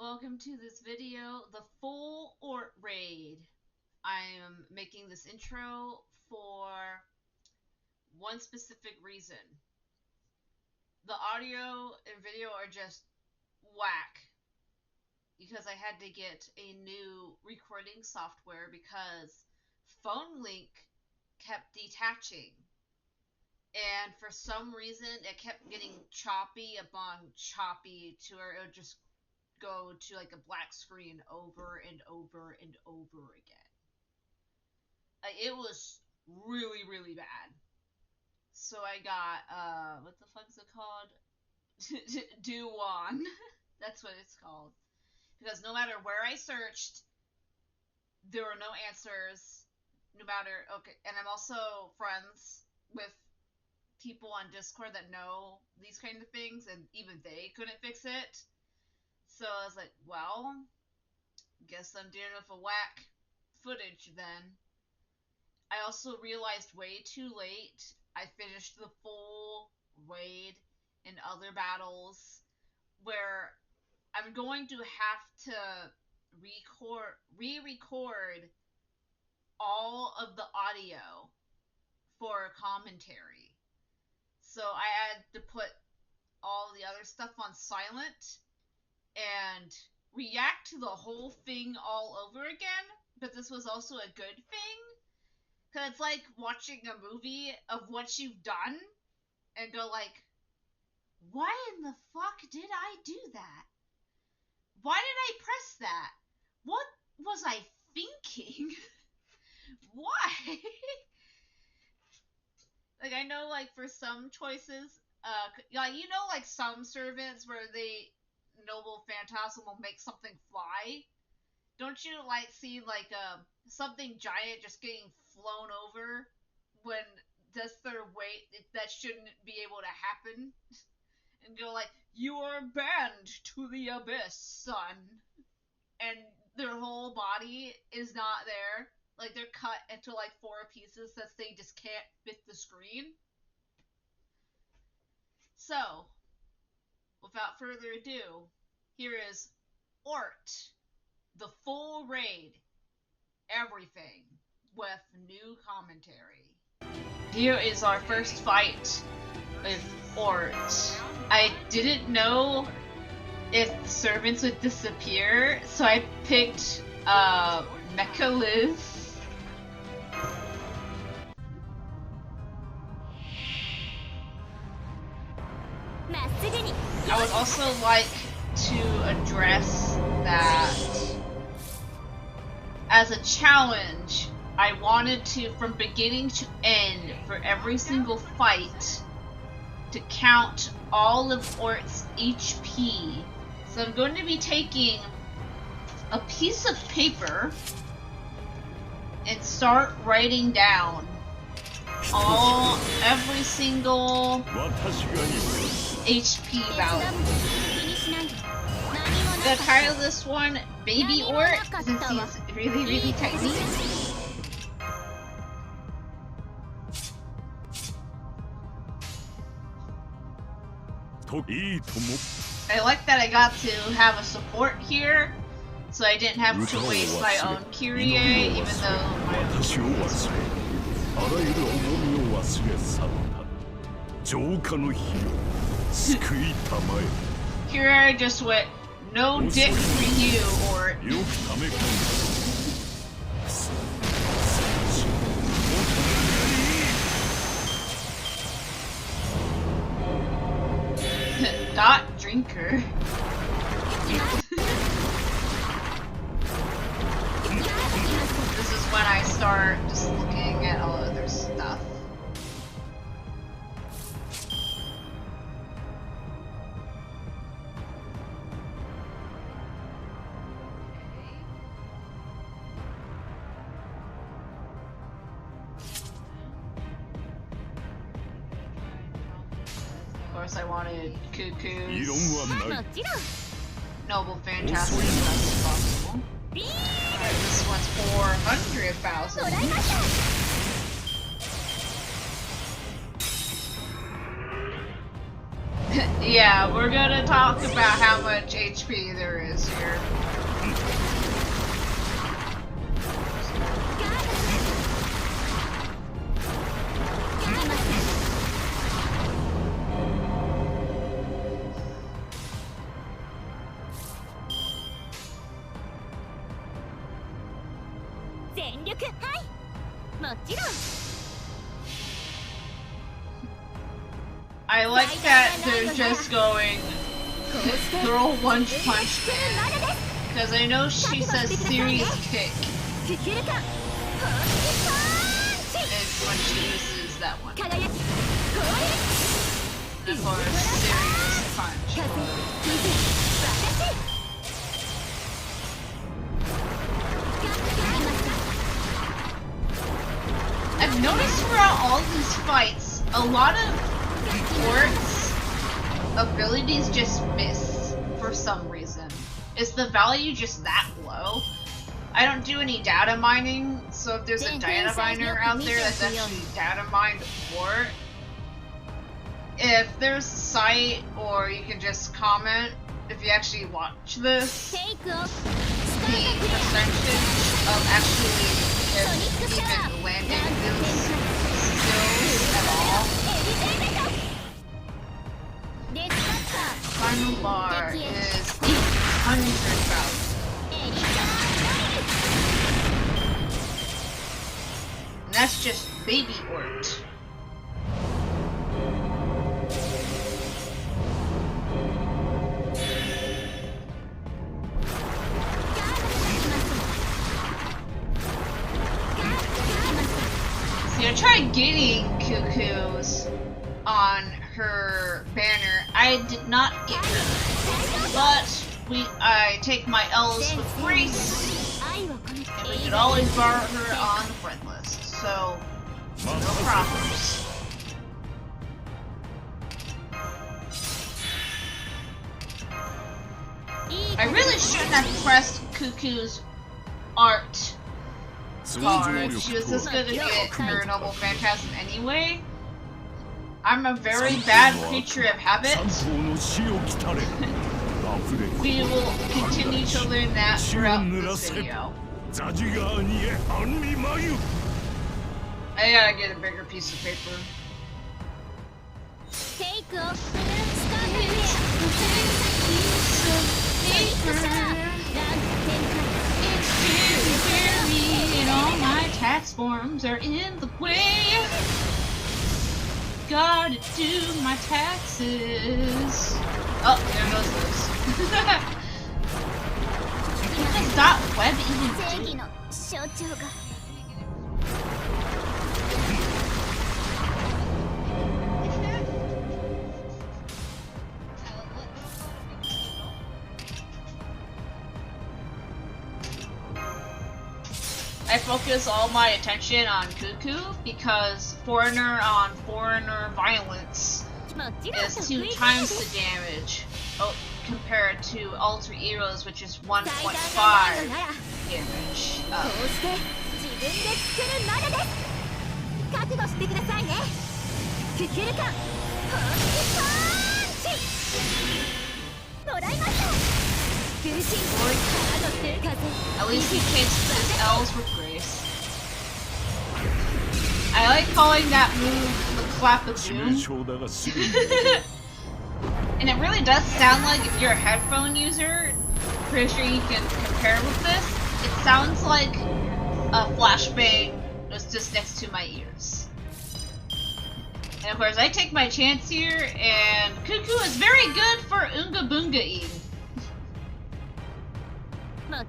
welcome to this video, the Full ORT Raid. I am making this intro for one specific reason. The audio and video are just whack because I had to get a new recording software because phone link kept detaching. And for some reason, it kept getting choppy upon choppy to where it would just go to like a black screen over and over and over again. It was really, really bad. So I got, what the fuck is it called? Do One. That's what it's called. Because no matter where I searched, there were no answers. No matter, okay, and I'm also friends with people on Discord that know these kind of things, and even they couldn't fix it. So I was like, well, guess I'm dealing with a whack footage then. I also realized way too late I finished the full raid and other battles where I'm going to have to re-record all of the audio for commentary. So I had to put all the other stuff on silent and react to the whole thing all over again, but this was also a good thing, because it's like watching a movie of what you've done and go like, why in the fuck did I do that? Why did I press that? What was I thinking? Why? Like, I know, like, for some choices, like, you know, like, some servants where they Noble Phantasm will make something fly. Don't you like see like something giant just getting flown over when that's their weight that shouldn't be able to happen, and go like, you are banned to the abyss, son, and their whole body is not there, like they're cut into like 4 pieces that they just can't fit the screen. So without further ado, here is ORT, the full raid, everything, with new commentary. Here is our first fight with ORT. I didn't know if servants would disappear, so I picked Mecha Liz. I would also like to address that as a challenge, I wanted to, from beginning to end, for every single fight, to count all of ORT's HP. So I'm going to be taking a piece of paper and start writing down every single HP value. I'm gonna title this one Baby ORT since he's really, really tiny. I like that I got to have a support here, so I didn't have to waste my own Kyrie, even though my Kyrie just went, no dick for you, ORT. Dot drinker. This is when I start just looking at all other stuff. Of course, I wanted Cuckoo's Noble Phantasm as best as possible. Alright, this one's 400,000. Yeah, we're gonna talk about how much HP HP there is here. I like that they're just going throw one punch in, because I know she says serious kick, it's when she uses that one. And of course, serious punch. I've noticed throughout all these fights, a lot of Ort's abilities just miss for some reason. Is the value just that low? I don't do any data mining, so if there's a data miner out there that's actually data mined Ort, if there's a site or you can just comment if you actually watch this, the percentage of actually even landing those skills at all. Final bar is 800,000. And that's just baby Ort. See, I tried getting Cuckoo's on her banner. I did not get her, but I take my L's with grace, and we could always borrow her on the friend list, so no problems. I really shouldn't have pressed Cuckoo's art card. She was just gonna get her Noble Phantasm anyway. I'm a very bad creature of habit. We will continue to learn that throughout this video. I gotta get a bigger piece of paper. And all my tax forms are in the way. Gotta do my taxes. Oh, there goes this. What does that web even do? I focus all my attention on Cuckoo because foreigner on foreigner violence is 2 times the damage compared to Alter Ego's, which is 1.5 damage. At least he takes his L's with grace. I like calling that move the clap of doom. And it really does sound like, if you're a headphone user, pretty sure you can compare with this, it sounds like a flashbang was just next to my ears. And of course I take my chance here, and Cuckoo is very good for Unga Bunga eating. And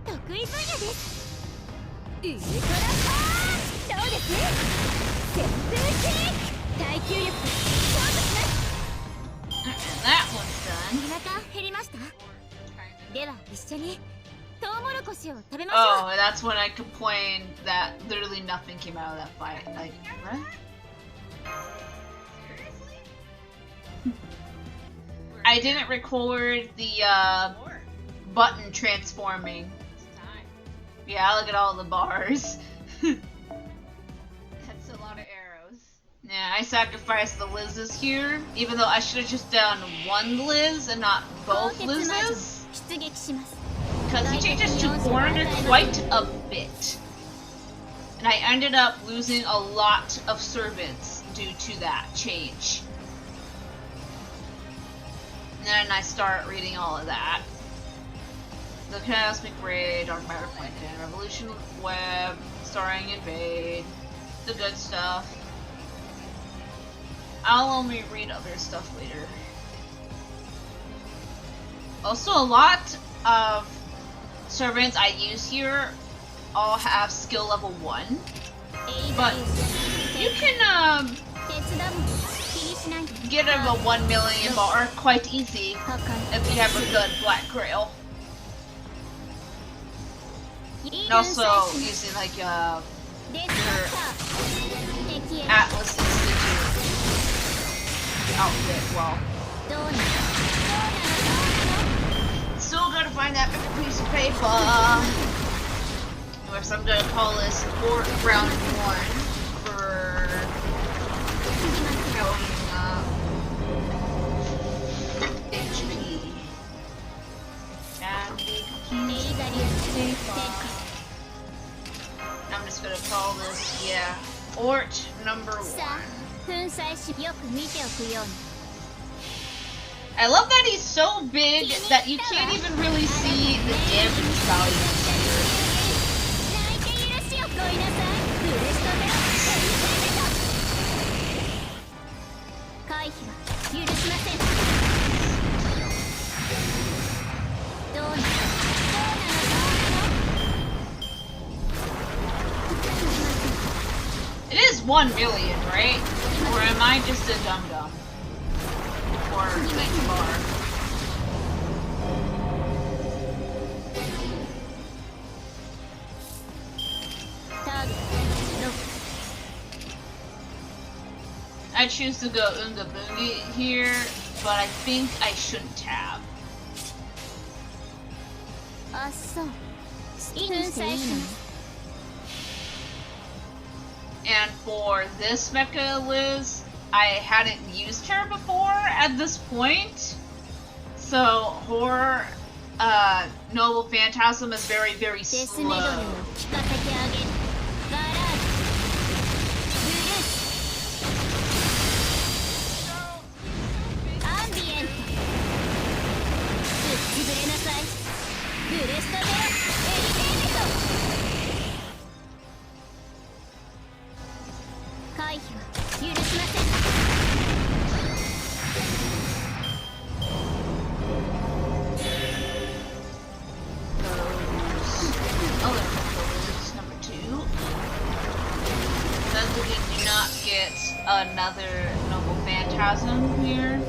that one's done. Oh, that's when I complained that literally nothing came out of that fight. Like, what? I didn't record the button transforming. Yeah, look at all the bars. That's a lot of arrows. Yeah, I sacrificed the Lizzes here, even though I should have just done one Liz and not both Lizzes. Because he changes to foreigner quite a bit. And I ended up losing a lot of servants due to that change. And then I start reading all of that. The Cosmic Raid, Dark Matter Plankton, Revolution Web, Starring Invade, the good stuff. I'll only read other stuff later. Also, a lot of servants I use here all have skill level 1. But you can get a 1 million bar quite easy if you have a good Black Grail. And also using like your Atlas Institute outfit. Well, still gotta find that piece of paper. Which I'm gonna call this round 1 for going HP. And I'm just gonna call this, yeah, ORT number 1. I love that he's so big that you can't even really see the damage value. It is 1 million, right? Or am I just a dum-dum? Or a bar? I choose to go Unga Boongi here, but I think I shouldn't have. And for this Mecha Liz, I hadn't used her before at this point. So her Noble Phantasm is very, very slow. Another Noble Phantasm here.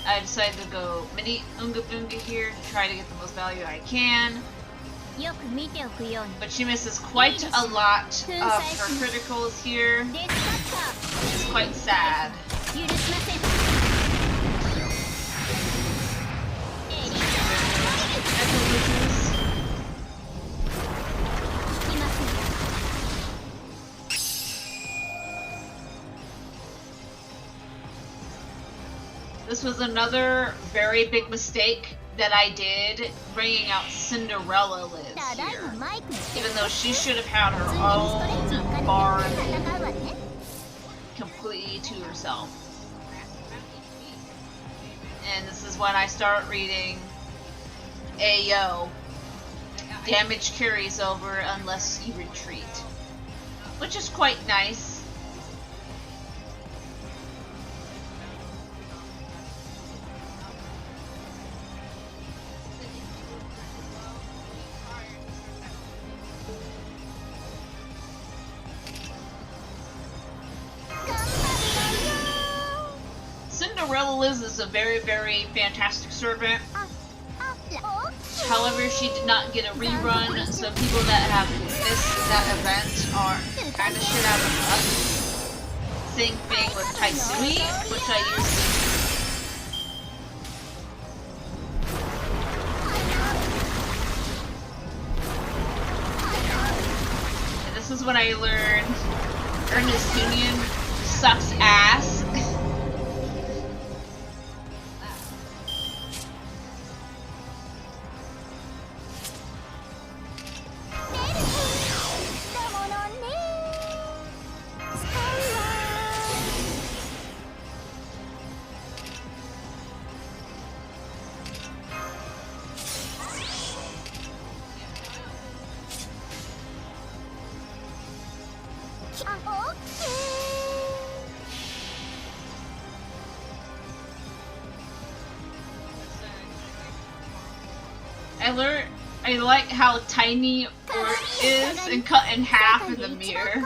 I decided to go mini Unga Boonga here to try to get the most value I can. But she misses quite a lot of her criticals here, which is quite sad. This was another very big mistake that I did, bringing out Cinderella Liz here. Even though she should have had her own barn completely to herself. And this is when I start reading Ayo. Damage carries over unless you retreat. Which is quite nice. Cinderella Liz is a very, very fantastic servant. However, she did not get a rerun, so people that have missed that event are kind of shit out of luck. Same thing with Taisui, which I used. And this is when I learned Ernest Union sucks ass. I like how tiny Ort is and cut in half in the mirror.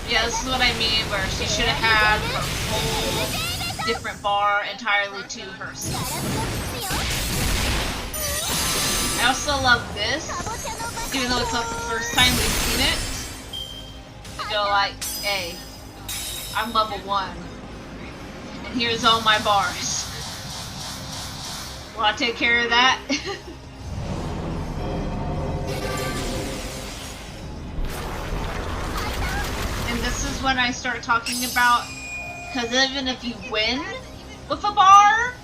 Yeah, this is what I mean, where she should have had her whole different bar entirely to herself. I also love this, even though it's not the first time we've seen it. You go like, hey, I'm level 1, and here's all my bars. Wanna take care of that? And this is when I start talking about, because even if you win with a bar,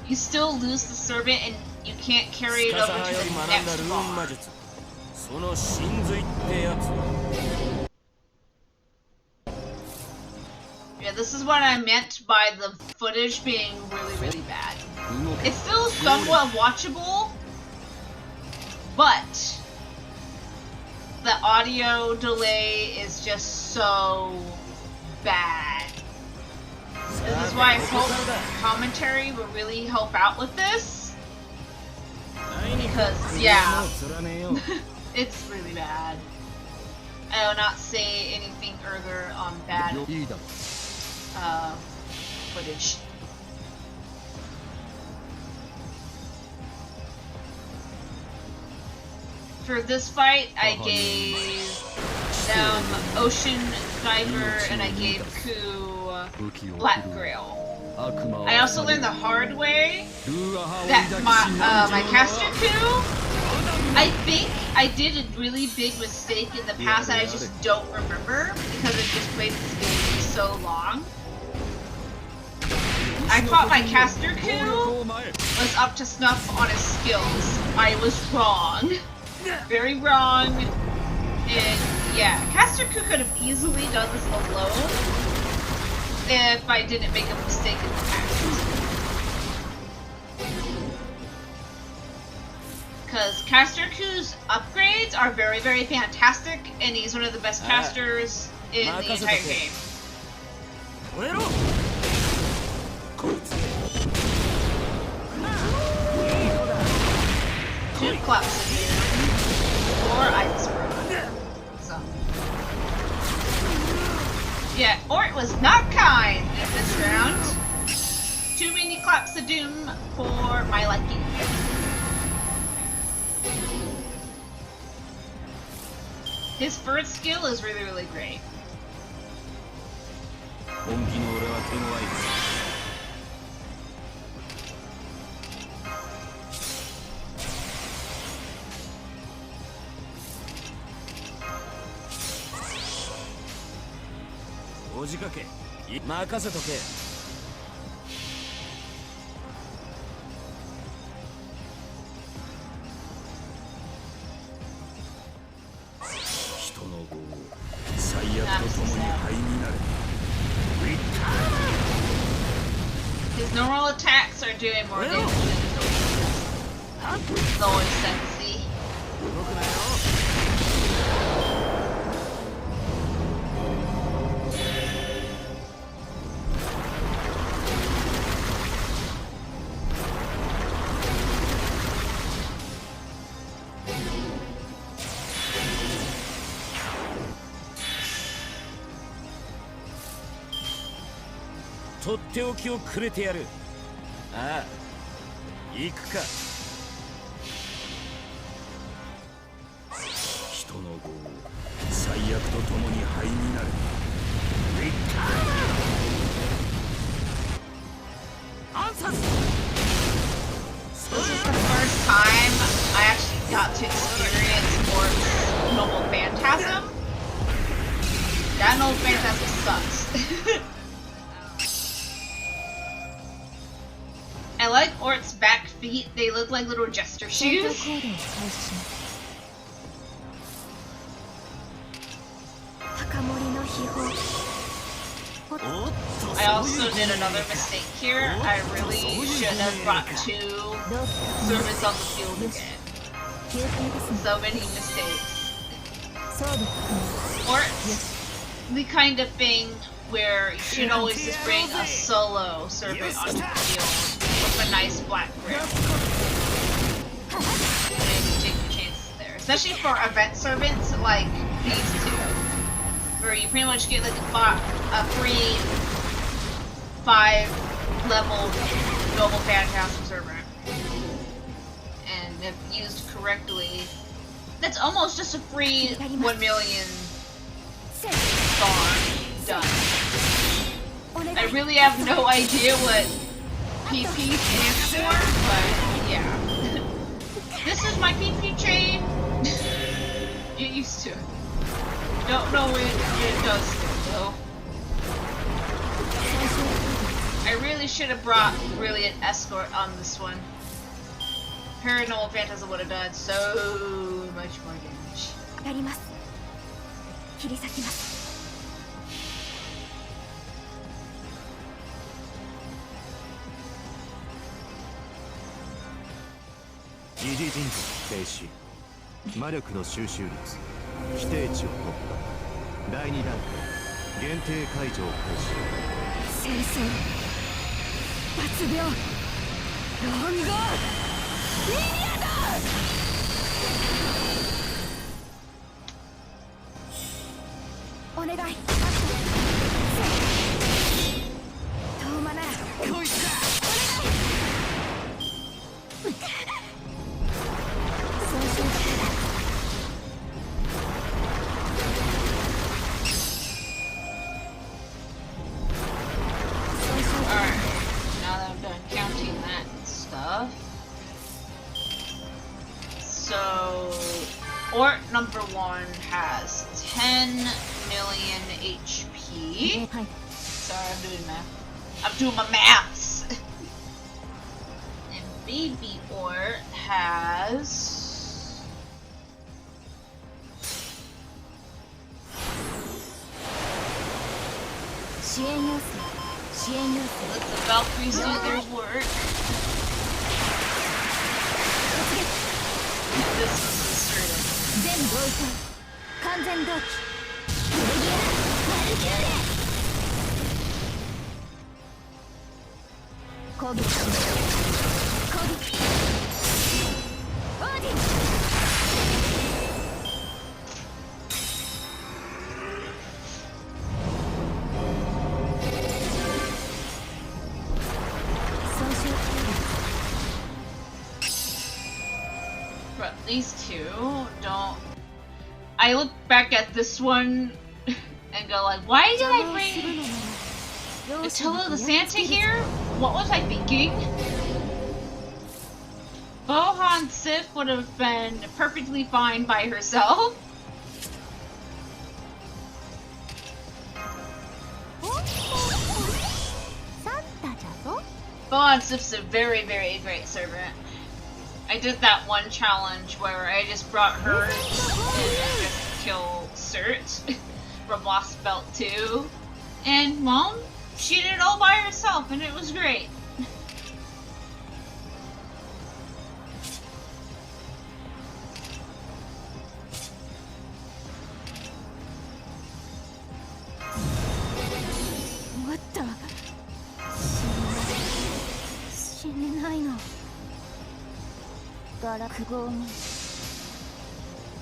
you still lose the servant and you can't carry it over to the next bar. Yeah, this is what I meant by the footage being really bad. It's still somewhat watchable, but the audio delay is just so bad. This is why I hope commentary will really help out with this. Because, yeah, it's really bad. I will not say anything further on bad footage. For this fight, I gave them Ocean Diver and I gave Ku Black Grail. I also learned the hard way that my caster Ku, I think I did a really big mistake in the past that I just don't remember because I just played this game for so long. I thought my caster Ku was up to snuff on his skills. I was wrong. Very wrong. And yeah, caster Ku could have easily done this alone if I didn't make a mistake in the past. Because caster Ku's upgrades are very fantastic, and he's one of the best casters in the entire game. Two claps in here. Or ice cream. So. Yeah, Ort was not kind in this round. Too many claps of doom for my liking. His first skill is really great. His normal attacks are doing more damage than his old. It's always sexy. とっておきをくれてやる。ああ、行くか。人の業、最悪と共に灰になる。This is the first time I actually got to experience Ort's Noble Phantasm. That Noble Phantasm sucks. I like Ort's back feet, they look like little jester shoes. I also did another mistake here. I really should have brought 2 servants on the field again. So many mistakes. Or the kind of thing where you should always just bring a solo servant on the field a nice black grip. And you take your chances there. Especially for event servants like these two. Where you pretty much get like a free 5-level Noble Phantasm servant. And if used correctly, that's almost just a free 1 million farm done. I really have no idea what PP stands for, but yeah. This is my PP chain. Get used to it. Don't know when it does though. I really should have brought an escort on this one. Paranormal Phantasm would have done so much more damage. 疑似人物停止魔力の収集率規定値を突破第2段階限定解除を開始戦争抜病ロンゴミリアドお願いトーマならこいつだお願いそうしよう Counting that stuff. So, Ort number 1 has 10 million HP. Sorry, I'm doing math. I'm doing my maths. And baby Ort has... Let the Valkyries do their work. This is assertive. But these two don't... I look back at this one and go like, why did I bring Attila the Santa here? What was I thinking? Bohan Sif would have been perfectly fine by herself. Bohan Sif's a very, very great servant. I did that one challenge where I just brought her and I just kill Cert from Lost Belt 2. And, well, she did it all by herself and it was great. What the?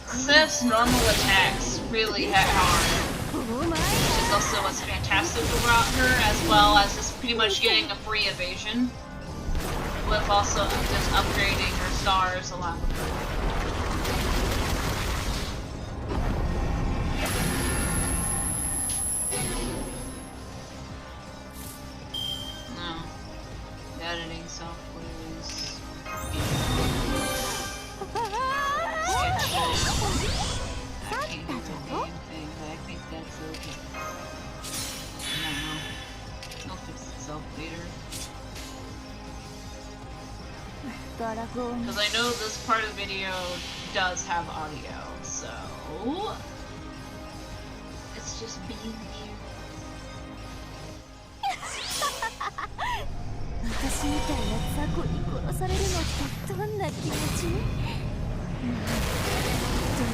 Sif's normal attacks really hit hard. Which is also what's fantastic about her, as well as just pretty much getting a free evasion. With also just upgrading her stars a lot. No. The editing software is... I can't do the name thing, but I think that's okay. I don't know. It'll fix itself later. Because I know this part of the video does have audio, so... It's just being here. 私みたいな雑魚に殺されるのってどんな気持ち？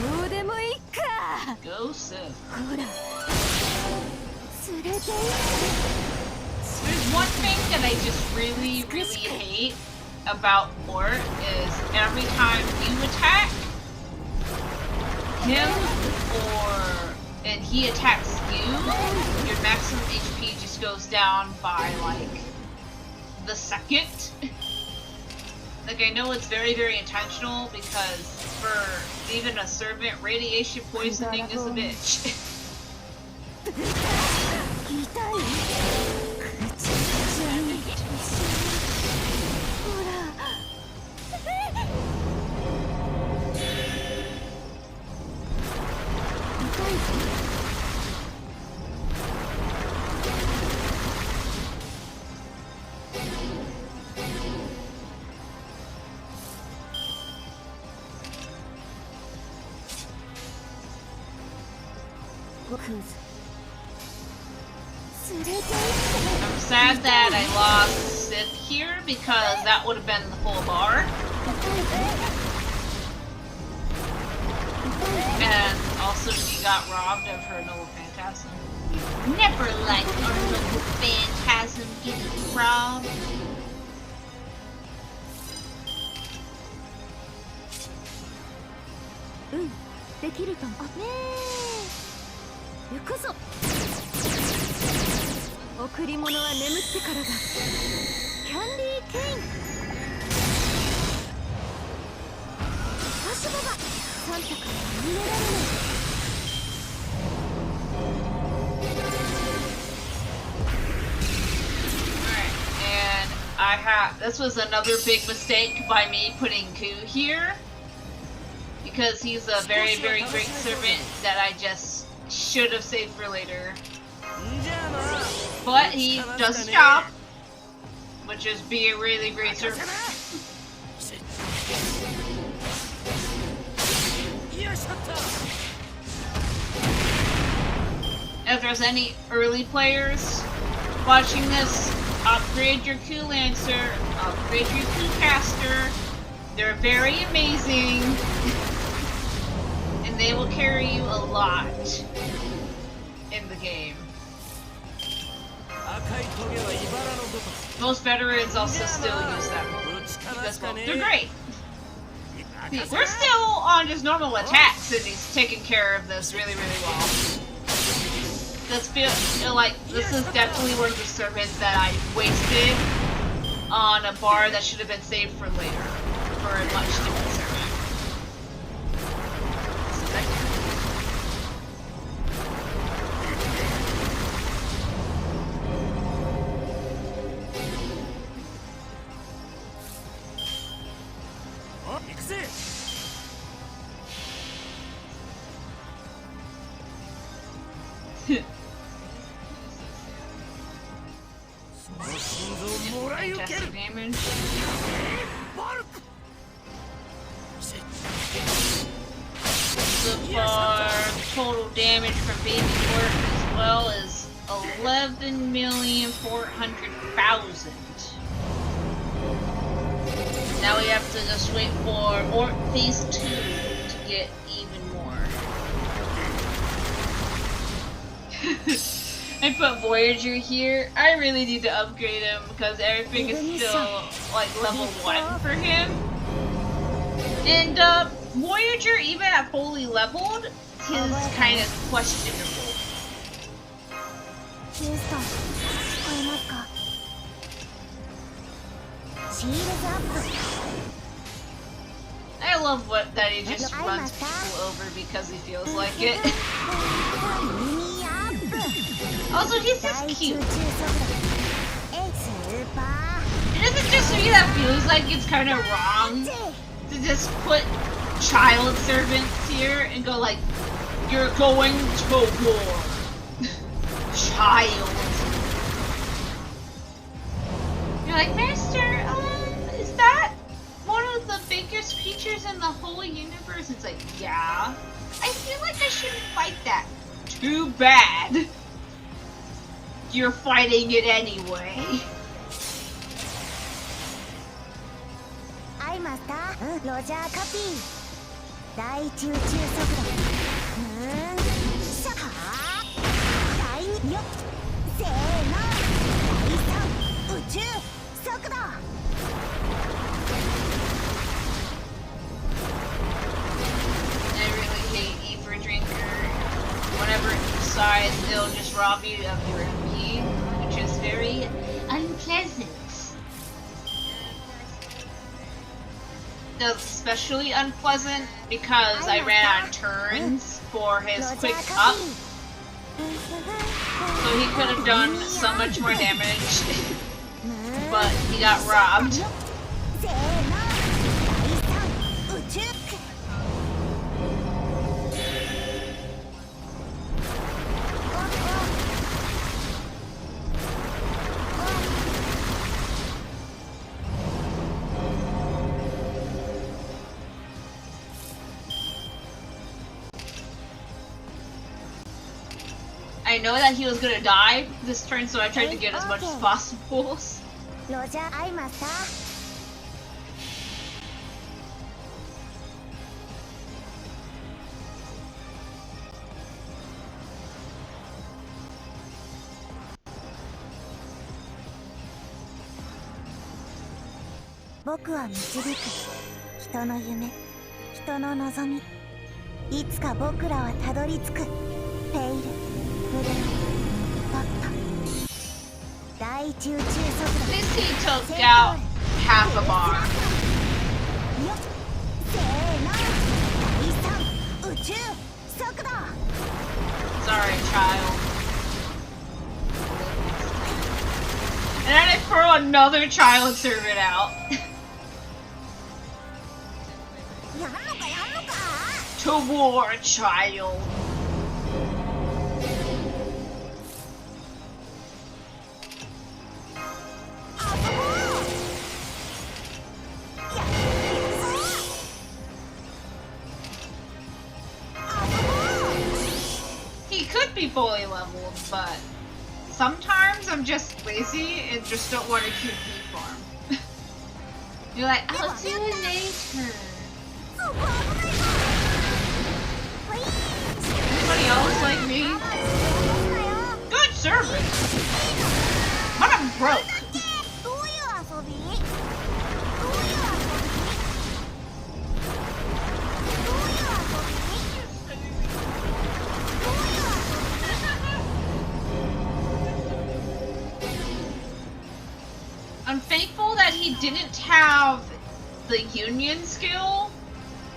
どうでもいいか。Go Sif. ほら、連れて行って。There's one thing that I I just really, really hate about Mort is every time you attack him and he attacks you, your maximum HP just goes down by like the second. Like, I know it's very, very intentional because for even a servant, radiation poisoning is a bitch. クズ I'm sad that I lost Sith here because that would have been the full bar. And also she got robbed of her noble phantasm. Never liked our noble phantasm getting robbed. Mm, できると思う。ねえ。行くぞ。贈り物は眠ってからだ。キャンディーケイン。足場がサンタから逃げられない。 This was another big mistake by me putting Ku here, because he's a very, very great servant that I just should have saved for later. But he does his job, which is be a really great servant. If there's any early players watching this, upgrade your Ku Lancer, upgrade your Ku Caster. They're very amazing, and they will carry you a lot in the game. Most veterans also still use them because, well, they're great. See, we're still on just normal attacks, and he's taking care of this really, really well. This feel like this is definitely one of the servants that I wasted on a bar that should have been saved for later for a much different servant. Fantastic damage. So far, total damage from Baby Orc as well is 11,400,000. Now we have to just wait for Orc Phase 2 to get even more. I put Voyager here. I really need to upgrade him because everything is still like level 1 for him. And Voyager, even at fully leveled, is kind of questionable. I love that he just runs people over because he feels like it. Also, he's just cute. It isn't just me that feels like it's kind of wrong to just put child servants here and go like, you're going to war. Child. You're like, Master, is that one of the biggest creatures in the whole universe? It's like, yeah. I feel like I shouldn't fight that. Too bad. You're fighting it anyway. I master Roger copy. 大宇宙速度。さあ。第2よ。せーの。第3宇宙。copy of your MP, which is very unpleasant. It was especially unpleasant because I ran out of turns for his quick up. So he could have done so much more damage, but he got robbed. I know that he was gonna die this turn, so I tried to get as much as possible. ロジャー・アイマスター。僕は導く人の夢、人の望み。いつか僕らはたどり着く。ペイル、ブルー、ドット。第一宇宙速度。This he took out half a bar. せーの、第三宇宙速度。Sorry, child. And then I throw another child servant out. やんのかやんのか。To war, child. He could be fully leveled, but sometimes I'm just lazy and just don't want to QP farm. You're like, I'll do it later. Anybody else like me? Good service. But I'm broke. どういう遊び？I'm thankful that he didn't have the union skill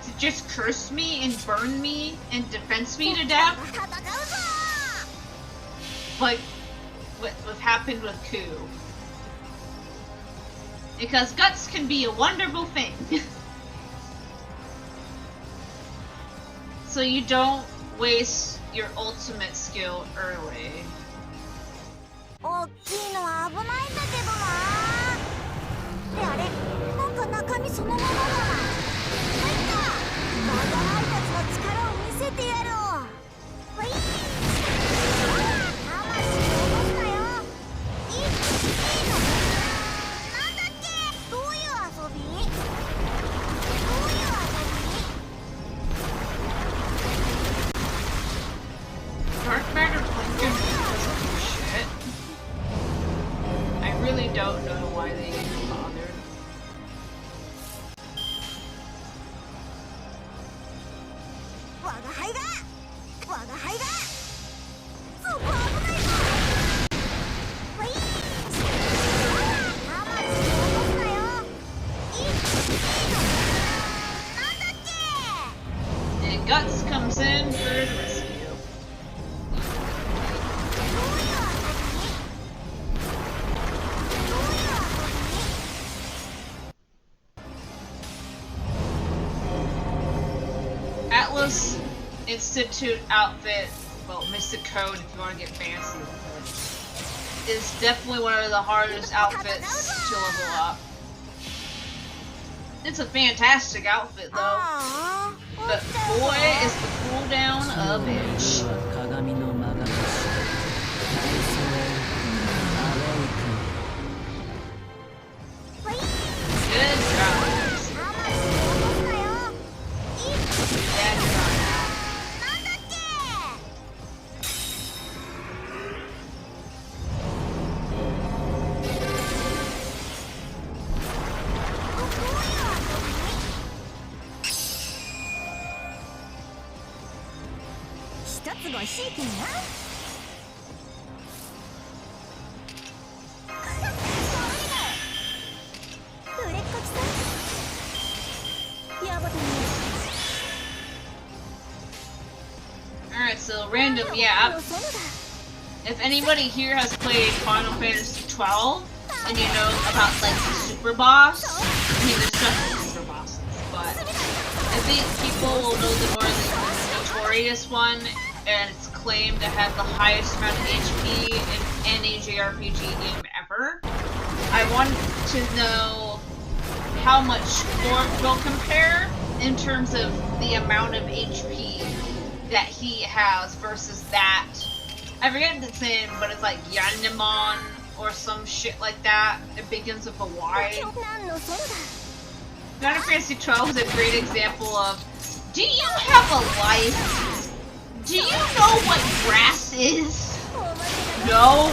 to just curse me and burn me and defense me to death, like what happened with Ku. Because guts can be a wonderful thing. So you don't waste your ultimate skill early. 大きいのは危ないんだけどな。であれ、なんか中身そのままだな。入った。バーガーライたちの力を見せてやろう。ウィーン。魂を落とすなよ。いいの。なんだっけ。どういう遊び？どういう遊びDark Matter Blinken doesn't do shit. I really don't know why they even bothered. And Guts comes in for the rescue. Atlas Institute outfit, well, Mystic Code if you want to get fancy with it, is definitely one of the hardest outfits to level up. It's a fantastic outfit though, but boy is the cooldown a bitch. 鏡のまがし体操アウェイク Good job. Yeah, you're right. 一つごひいきにな。Alright, so random, yeah. If anybody here has played Final Fantasy 12, and you know about like the super boss, I mean there's several super bosses, but I think people will know the more notorious one, and it's claimed to have the highest amount of HP in any JRPG game ever. I wanted to know how much Fork will compare in terms of the amount of HP that he has versus that. I forget the name, but it's like Yanimon or some shit like that. It begins with a Y. Final Fantasy 12 is a great example of, do you have a life? Do you know what grass is? No?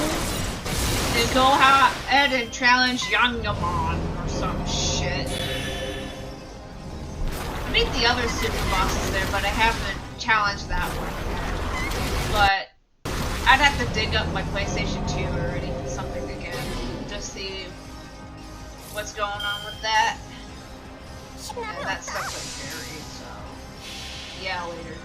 Then go ahead and challenge Yanimon or some shit. I beat the other super bosses there, but I haven't challenged that one. But I'd have to dig up my PlayStation 2 or something again to see what's going on with that. And that stuff's like buried, so yeah, later.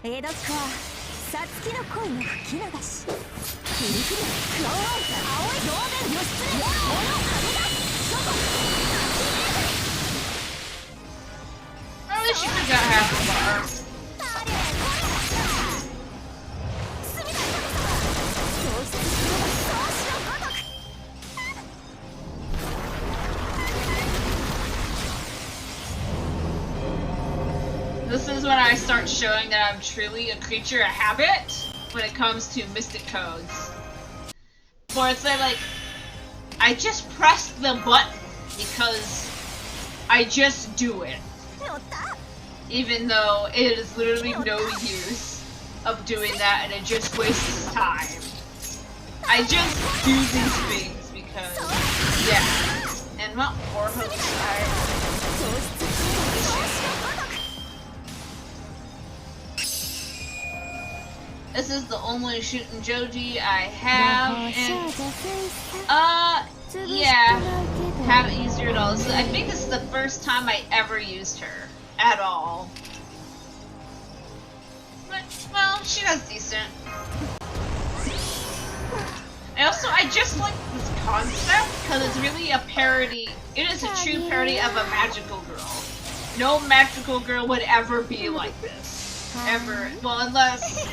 At least you forgot half the bar. This is when I start showing that I'm truly a creature of habit when it comes to mystic codes. Where it's like, I just press the button because I just do it. Even though it is literally no use of doing that and it just wastes time. I just do these things because, yeah. And Mount Warhooks, this is the only shooting Joji I have, and, yeah, haven't used her at all. I think this is the first time I ever used her at all. But, well, she does decent. I just like this concept, because it's really a parody. It is a true parody of a magical girl. No magical girl would ever be like this. Ever. Well, unless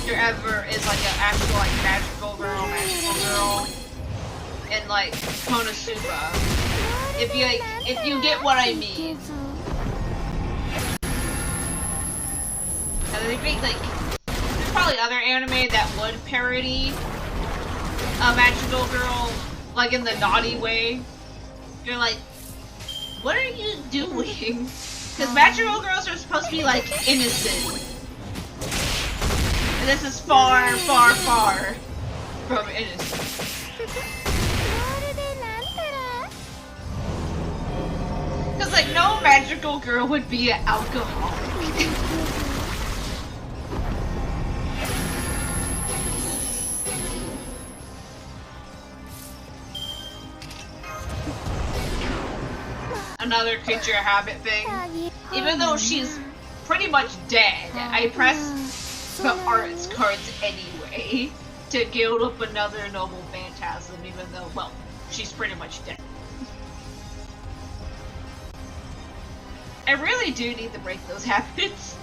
there ever is like an actual like magical girl in like Konosuba. If you get what I mean. And I think like there's probably other anime that would parody a magical girl like in the naughty way. You're like, what are you doing? Because magical girls are supposed to be like innocent. And this is far, far, far from innocent. Because like no magical girl would be an alcoholic. Another creature habit thing. Even though she's pretty much dead, I press the arts cards anyway to guild up another noble phantasm, even though, well, she's pretty much dead. I really do need to break those habits.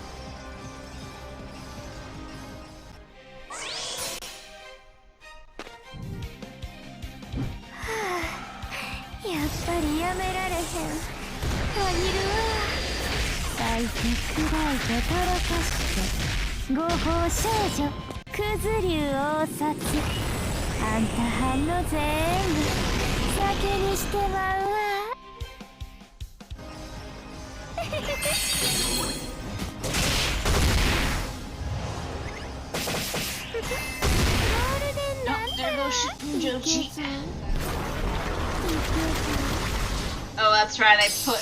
やっぱりやめられへん。限るわ。最低くらいでたらかして合法少女クズ竜応殺あんたはんの全部酒にしてまうわ。There goes Joji. Oh, that's right, I put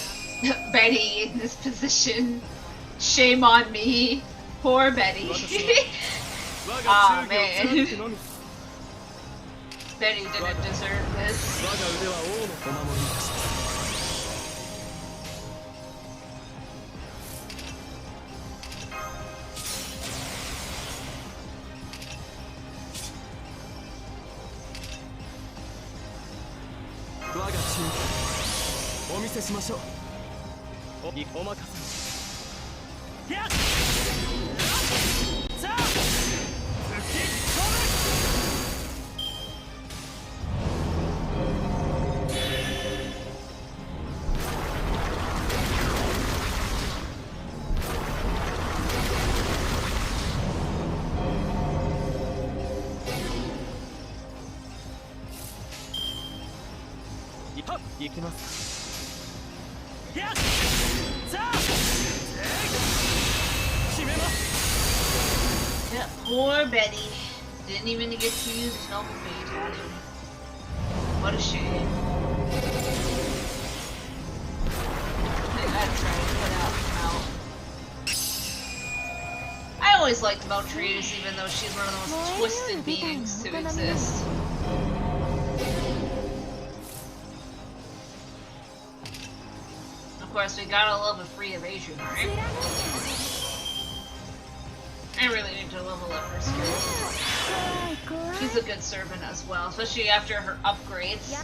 Betty in this position. Shame on me. Poor Betty. Aw, man. Betty didn't deserve this. 我が忠義お見せしましょう。お任せ。やっ。さあ。突き込む。行きます。やっ。さあ。決めます。 Yeah, poor Betty. Didn't even get to use his noble fatality. What a shame. That's right, put out Mount. I always liked Maltreus, even though she's one of the most twisted beings to exist. Of course, we gotta love a free evasion, right? I really need to level up her skills. She's a good servant as well, especially after her upgrades.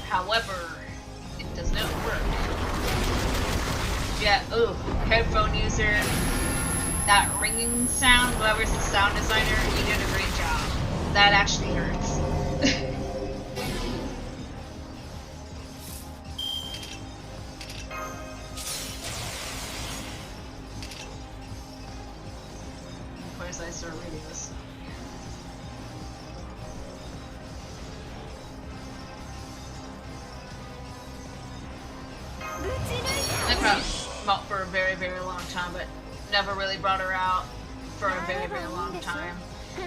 However, it does not work. Yeah, ooh, headphone user. That ringing sound, whoever's the sound designer, you did a great job. That actually hurts. Of course, I start reading this. I brought Mount for a very, very long time, but never really brought her out for a very, very long time.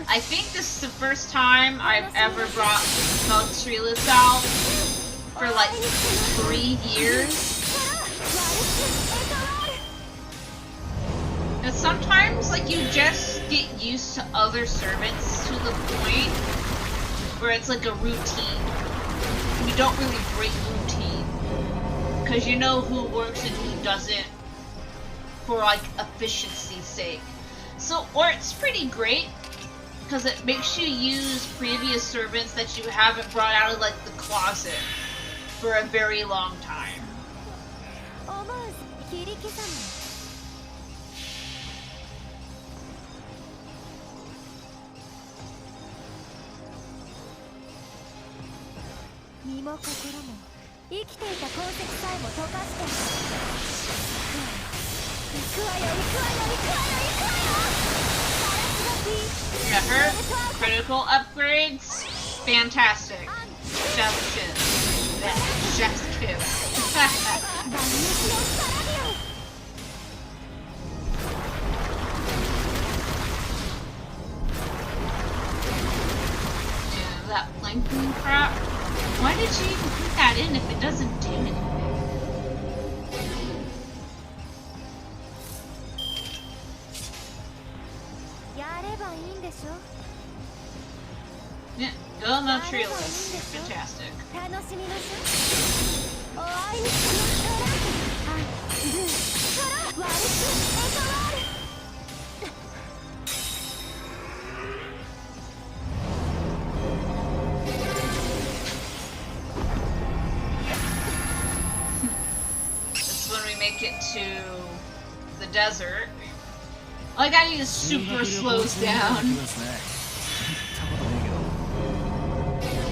I think this is the first time I've ever brought Maltreus out for like 3 years. And sometimes, like, you just get used to other servants to the point where it's like a routine. You don't really break routine. Because you know who works and who doesn't for, like, efficiency's sake. So, ORT's pretty great. Because it makes you use previous servants that you haven't brought out of, like, the closet for a very long time. Yeah, her critical upgrades, fantastic. Chef's kiss. Yeah, chef's kiss. Yeah, that flanking crap. Why did she even put that in if it doesn't do anything? Yeah, go Maltreus. Fantastic. This is when we make it to the desert. All I gotta use super slows down.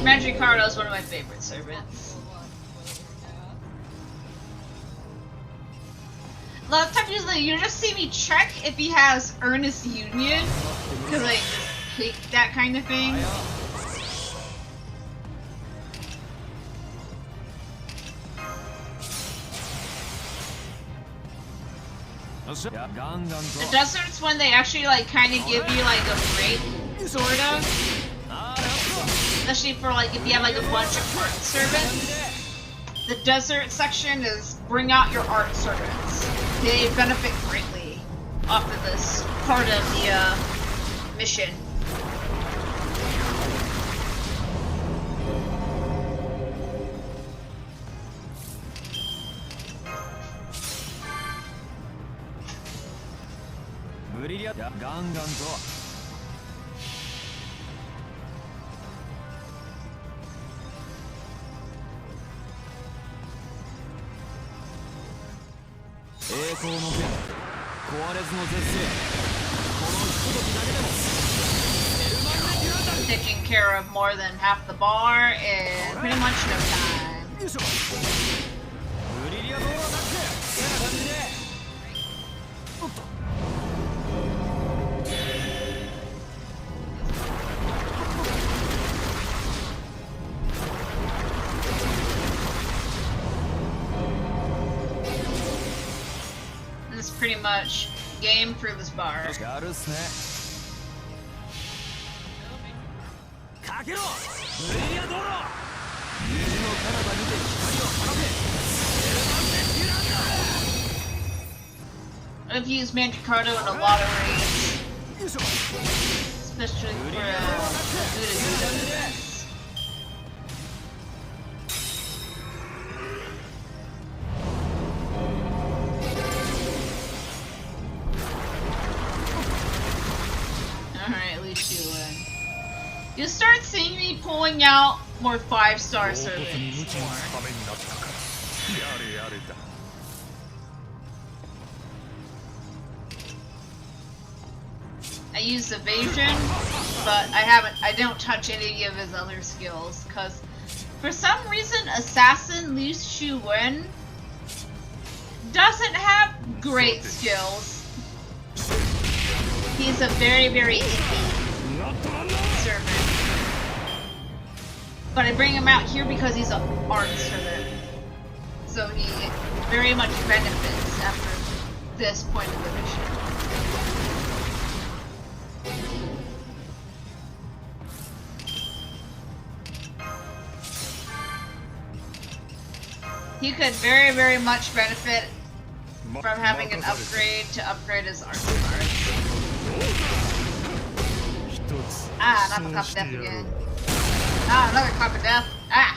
Magikarp is one of my favorite servants. A lot of times you just see me check if he has Earnest Union, because I just hate that kind of thing. The desert's when they actually like kind of give you like a break, sort of. especially for like if you have like a bunch of art servants. The desert section is bring out your art servants. They benefit greatly off of this part of the mission. Taking care of more than half the bar in pretty much no time. This is pretty much game through this bar. I've used Mandracardo in a lot of raids, especially for Buddha events. Alright, at least you win. You'll start seeing me pulling out more 5-star servants more. I use evasion, but I don't touch any of his other skills, because for some reason Assassin Liu Shu-wen doesn't have great skills. He's a very, very iffy servant. But I bring him out here because he's an art servant. So he very much benefits after this point of the mission. He could very, very much benefit from having an upgrade to upgrade his art cards. Ah, not the cop of death again. Ah, another cop of death. Ah!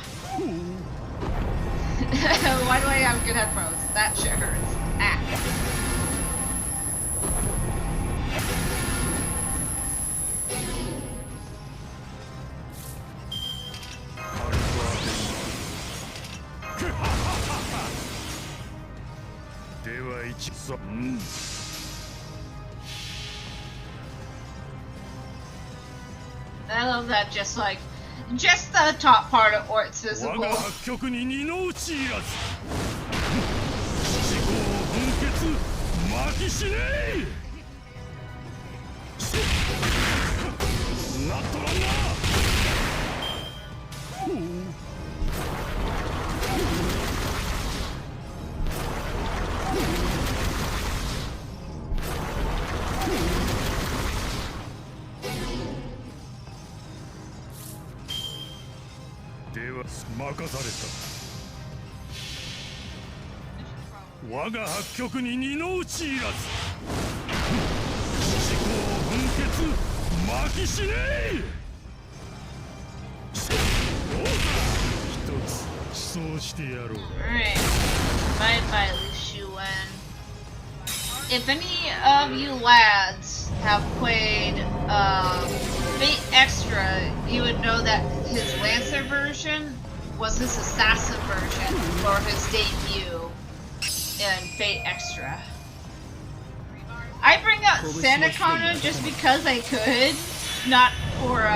Why do I have good headphones? That shit hurts. Ah. I love that just the top part of Ort's visible. Alright. Bye-bye, Liu Shu-wen. If any of you lads have played Fate Extra, you would know that his Lancer version was his Assassin version for his debut in Fate Extra. I bring up Sanakana just because I could, not for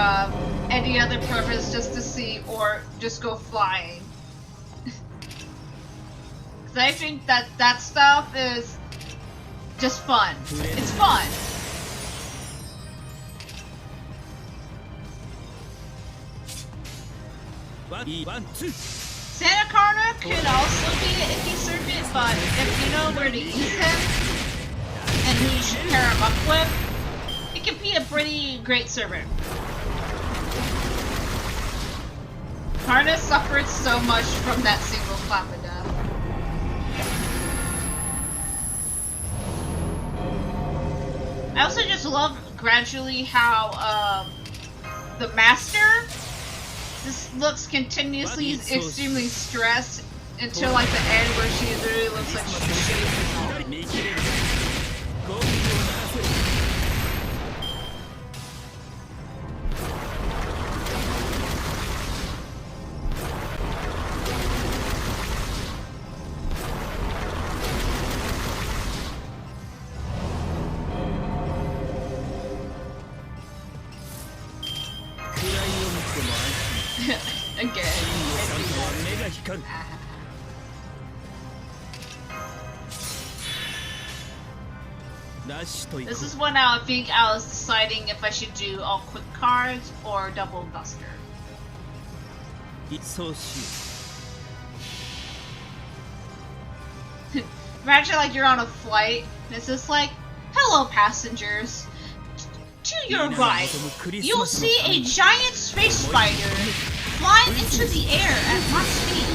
any other purpose, just to see or just go flying. Because I think that stuff is just fun. It's fun. Sanakana could also be an iffy servant, but if you know where to use him and who you should pair him up with, it can be a pretty great servant. Karna suffered so much from that single clap of death. I also just love gradually how the master just looks continuously extremely stressed until like the end where she literally looks like she's shitting herself. 光る。This is when I think I was deciding if I should do all quick cards or double buster. Imagine like you're on a flight and it's just like, hello passengers. To your right, you'll see a giant space spider flying into the air at my speed.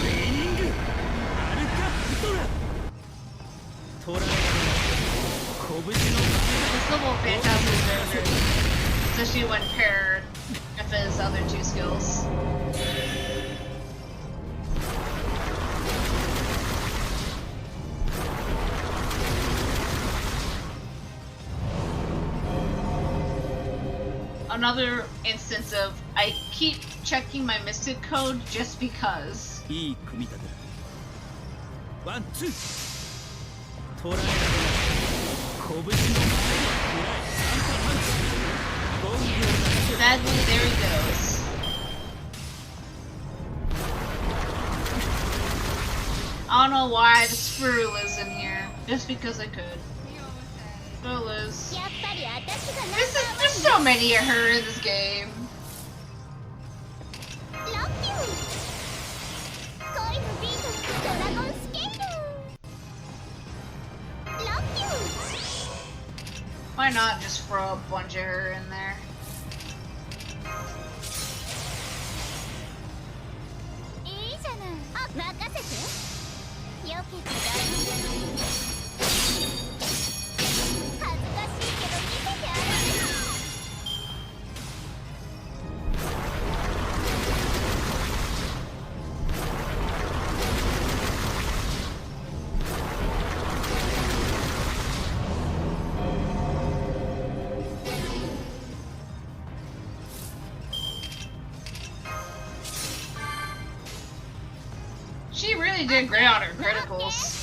This level of Phantasm is very good, especially when paired with his other two skills. Another instance of I keep checking my mystic code just because. Sadly, there he goes. I don't know why I just threw Liz in here, just because I could. Go Liz. There's so many of her in this game. Why not just throw a bunch of her in there? She really did great on her criticals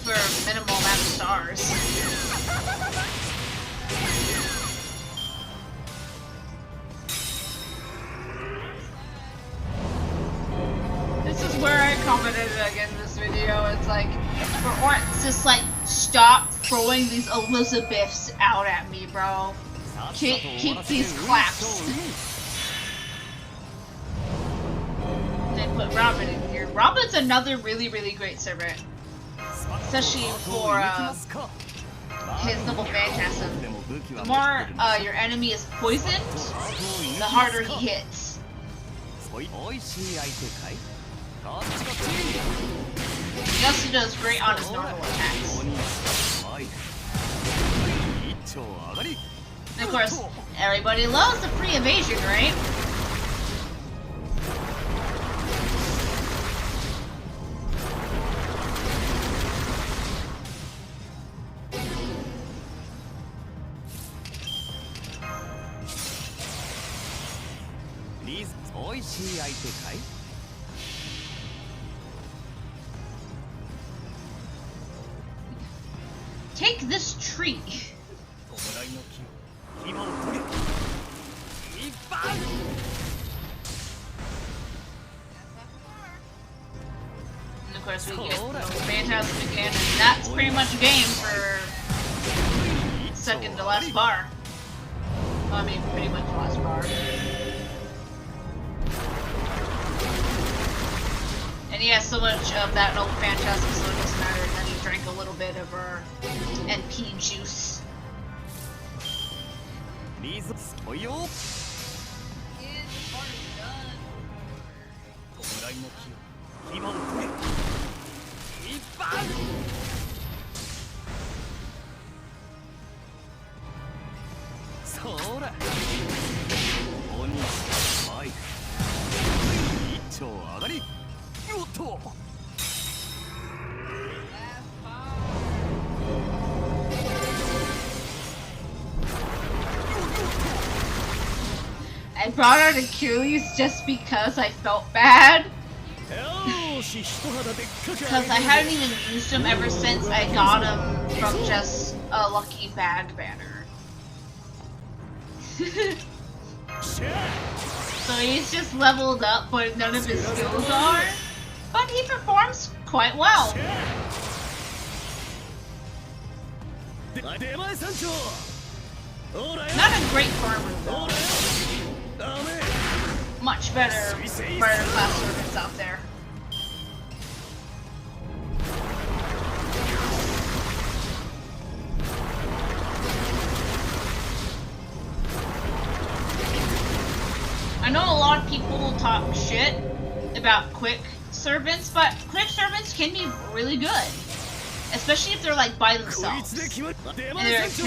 for a minimal amount of stars. This is where I commented again in this video. It's like, for Ort, it's just like, stop throwing these Elizabeths out at me, bro. Keep these claps. Put Robin in here. Robin's another really great servant, especially for his double phantasm. The more your enemy is poisoned, the harder he hits. He also does great on his normal attacks. And of course, everybody loves the free evasion, right? Take this tree. And of course we get Phantasm again, and that's pretty much game for second to last bar. Well, I mean, pretty much the last bar. And he has so much of that old Phantasm, so it doesn't matter. And then he drank a little bit of her NP juice. 今を取れ一番そら鬼マイク一丁上がりおっと I brought out Achilles just because I felt bad. Because I hadn't even used him ever since I got him from just a lucky bag banner. So he's just leveled up, but none of his skills are. But he performs quite well. Not a great farmer though. Much better class servants out there. I know a lot of people talk shit about quick servants, but quick servants can be really good. Especially if they're like by themselves. And they can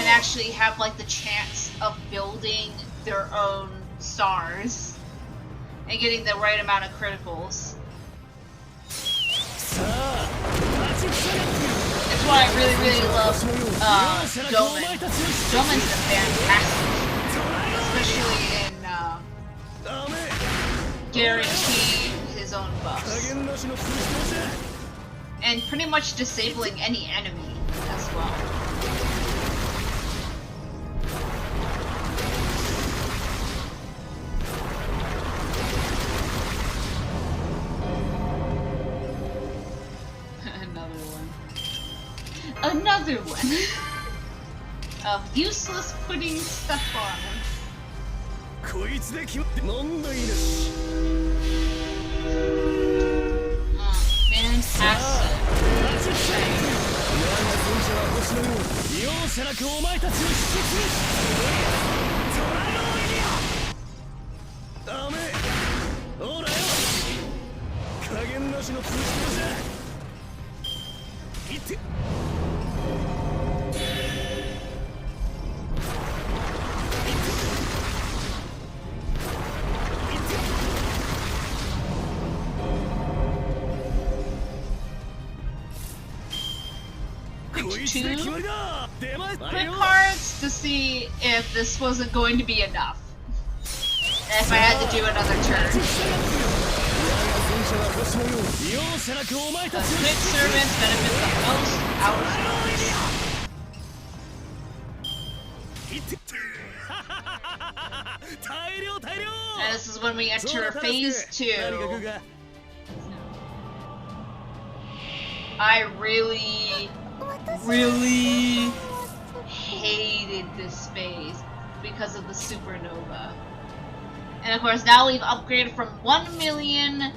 actually have like the chance of building their own stars and getting the right amount of criticals. That's why I really love Doman. Doman's fantastic. Especially in guaranteeing his own buffs. And pretty much disabling any enemy as well. Another one of useless putting stuff on him. Fantastic. Quick cards to see if this wasn't going to be enough. If I had to do another turn. The quick servants benefit the most out of and this is when we enter phase 2. I really hated this phase because of the supernova. And of course now we've upgraded from 1 million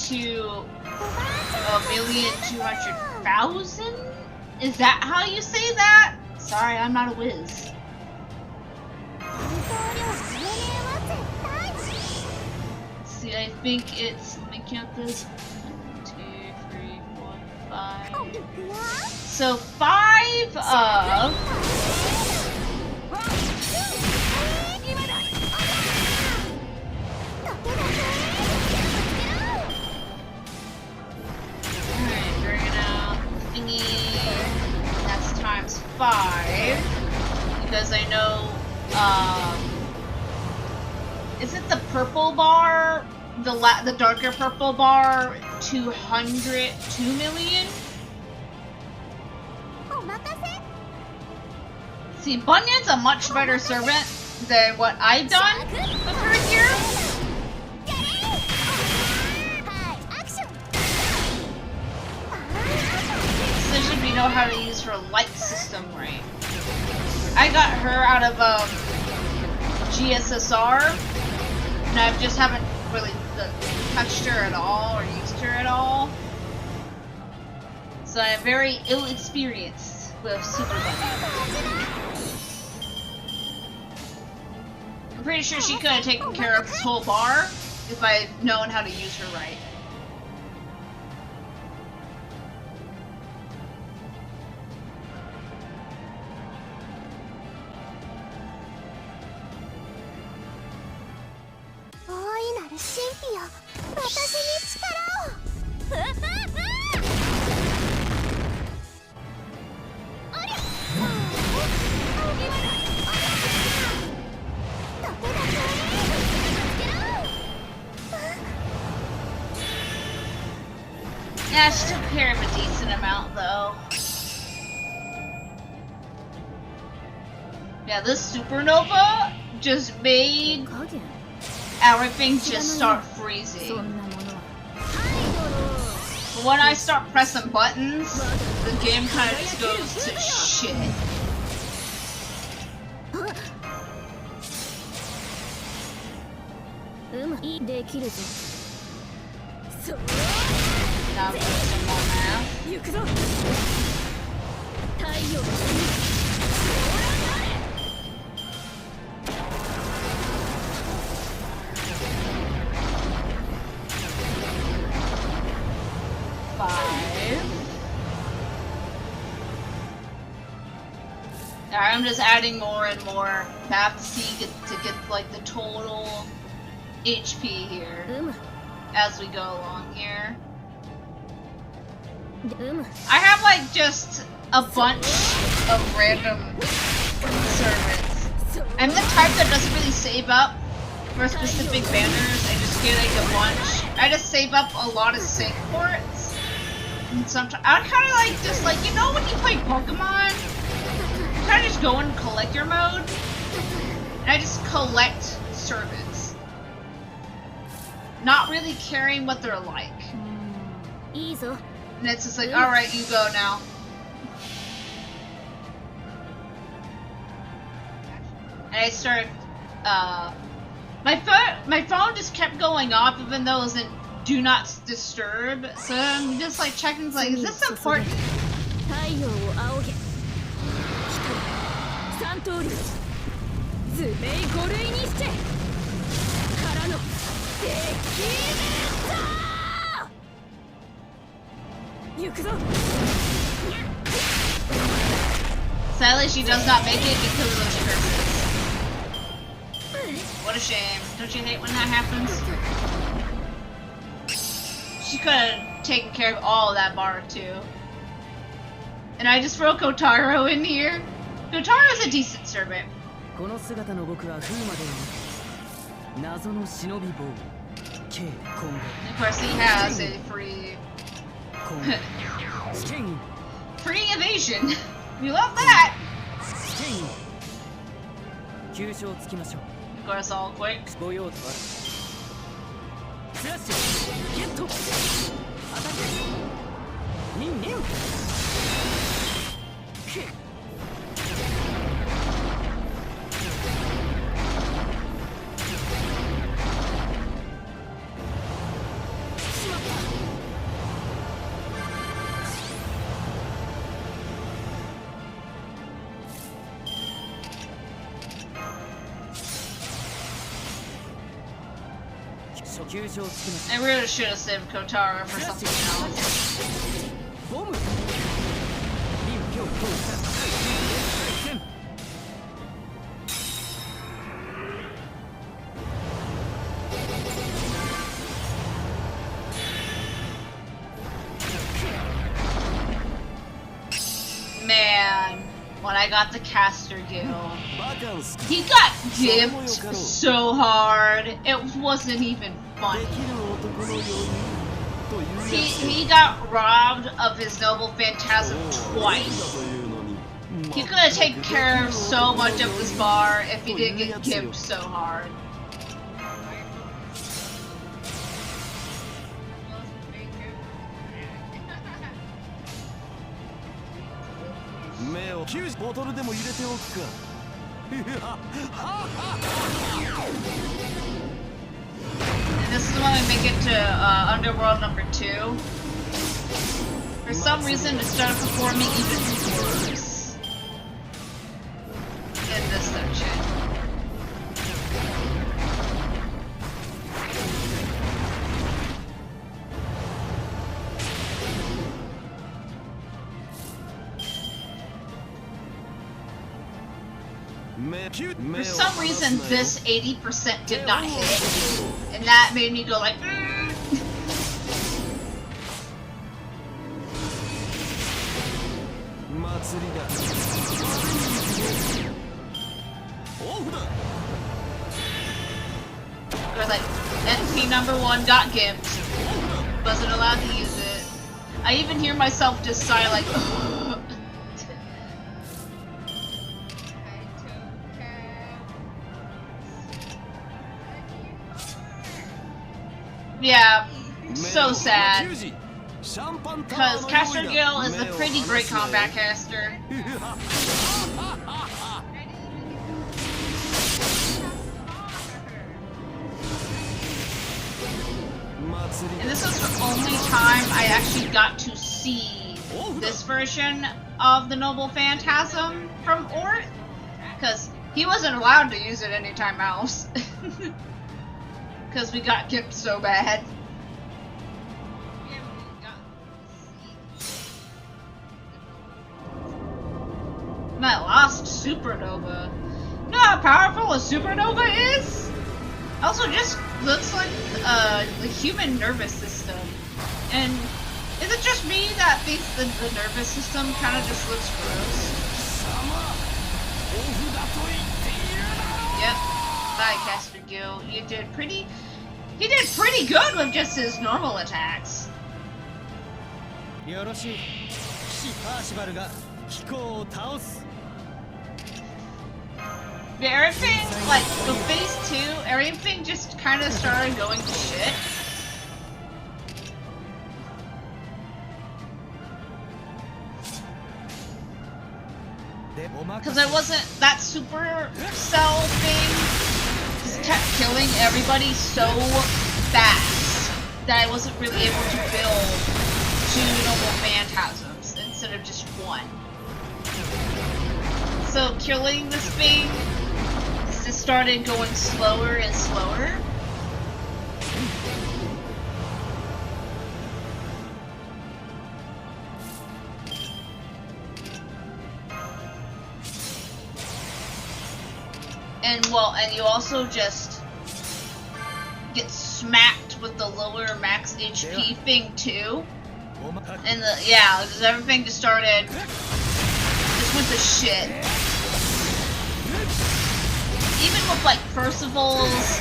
to 1,200,000? Is that how you say that? Sorry, I'm not a whiz. See, I think it's, let me count this. 1, 2, 3, 4, 5. So 5 of... Alright, bringing out thingy. That's times 5. Because I know, is it the purple bar? The darker purple bar, 2 million? See, Bunyan's a much better servant than what I've done with her here. Especially if you know how to use her light system right. I got her out of GSSR, and I just haven't really touched her at all or used her at all. So I'm very ill-experienced with Super Bunyan. I'm pretty sure she could have taken care of this whole bar if I'd known how to use her right. Yeah, she took care of a decent amount, though. Yeah, this supernova just made everything just start freezing. But when I start pressing buttons, the game kind of just goes to shit. Now I'm doing some more math. 5. Alright, I'm just adding more and more math to get like the total HP here as we go along here. I have like just a bunch of random servants. I'm the type that doesn't really save up for specific banners. I just get like a bunch. I just save up a lot of save ports. And sometimes I kind of like just like, you know, when you play Pokemon, you kind of just go in collector mode, and I just collect servants, not really caring what they're like. And it's just like, all right, you go now. And I started, my phone just kept going off even though it was in do not disturb. So I'm just like checking, like, is this important? Sadly, she does not make it because of those curses. What a shame. Don't you hate when that happens? She could have taken care of all of that bar too. And I just throw Kotaro in here. Kotaro's a decent servant. And of course, he has a free free evasion. We love that. Of course, all quick. I really should have saved Kotaro for something else. Man, when I got the caster guild, he got gimped so hard, it wasn't even funny. He got robbed of his noble phantasm twice. He could have taken care of so much of this bar if he didn't get gimped so hard. And this is when we make it to Underworld number 2. For some reason, it started performing even worse in this section. For some reason, this 80% did not hit, and that made me go like, I was like, NP number 1 got gimped. Wasn't allowed to use it. I even hear myself just sigh like, yeah, so sad. Because Caster Gil is a pretty great combat caster. And this was the only time I actually got to see this version of the Noble Phantasm from ORT, because he wasn't allowed to use it anytime else. Because we got gimped so bad. My lost Supernova. You know how powerful a Supernova is? Also just looks like the human nervous system. And is it just me that thinks the nervous system kind of just looks gross? Yep. Bye, Caster Gil. He did pretty good with just his normal attacks. Yeah, everything, like, with phase 2, everything just kind of started going to shit. Because it wasn't that super cell thing just kept killing everybody so fast that I wasn't really able to build 2 Noble Phantasms instead of just 1. So killing this thing just started going slower and slower. And well, and you also just get smacked with the lower max HP thing too. And just everything just started went to shit. Even with like Percival's,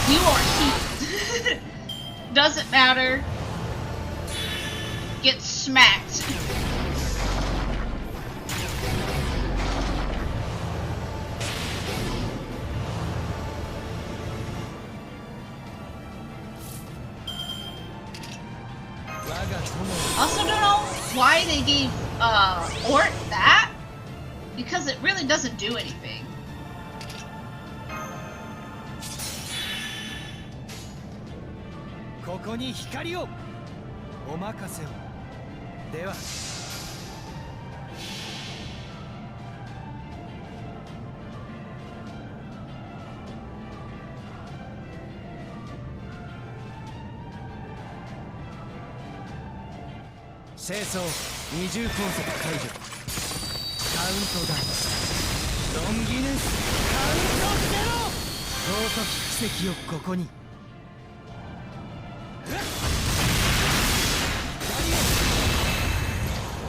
you are heat. Doesn't matter. Get smacked. Also don't know why they gave ORT that, because it really doesn't do anything.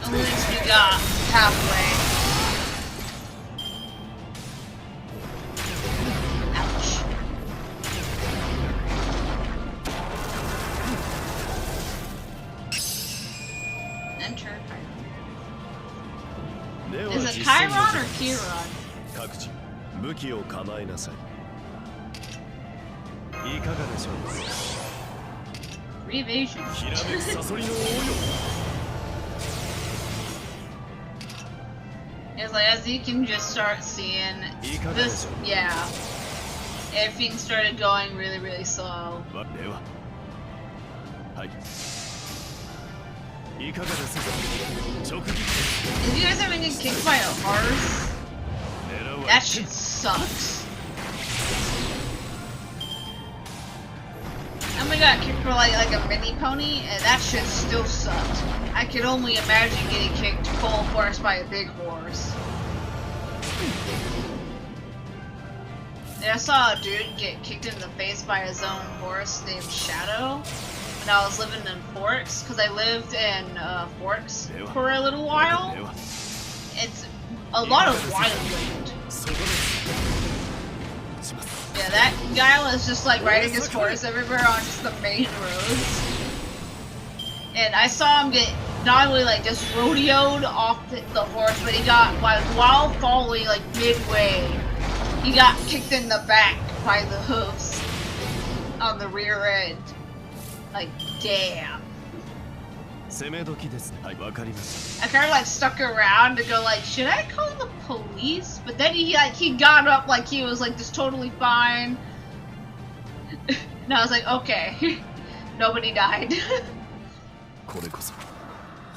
At least we got halfway. Ouch. Enter. Is it Chiron or Chiron? 各自武器を構えなさい。いかがでしょう。Revasion. ひらめくサソリの応用。 It's like, as you can just start seeing this, yeah, everything started going really, really slow. If you guys ever get kicked by a horse, that shit sucks. And we got kicked for like a mini pony, and that shit still sucked. I could only imagine getting kicked full force by a big horse. Yeah, I saw a dude get kicked in the face by his own horse named Shadow when I was living in Forks, because I lived in Forks for a little while. It's a lot of wildland. Yeah, that guy was just like riding his horse everywhere on just the main roads. And I saw him get not only like just rodeoed off the horse, but he got, like, while falling like midway, he got kicked in the back by the hooves on the rear end. Like, damn. I kind of like stuck around to go like, should I call the police? But then he got up like he was like just totally fine. And I was like, okay, nobody died.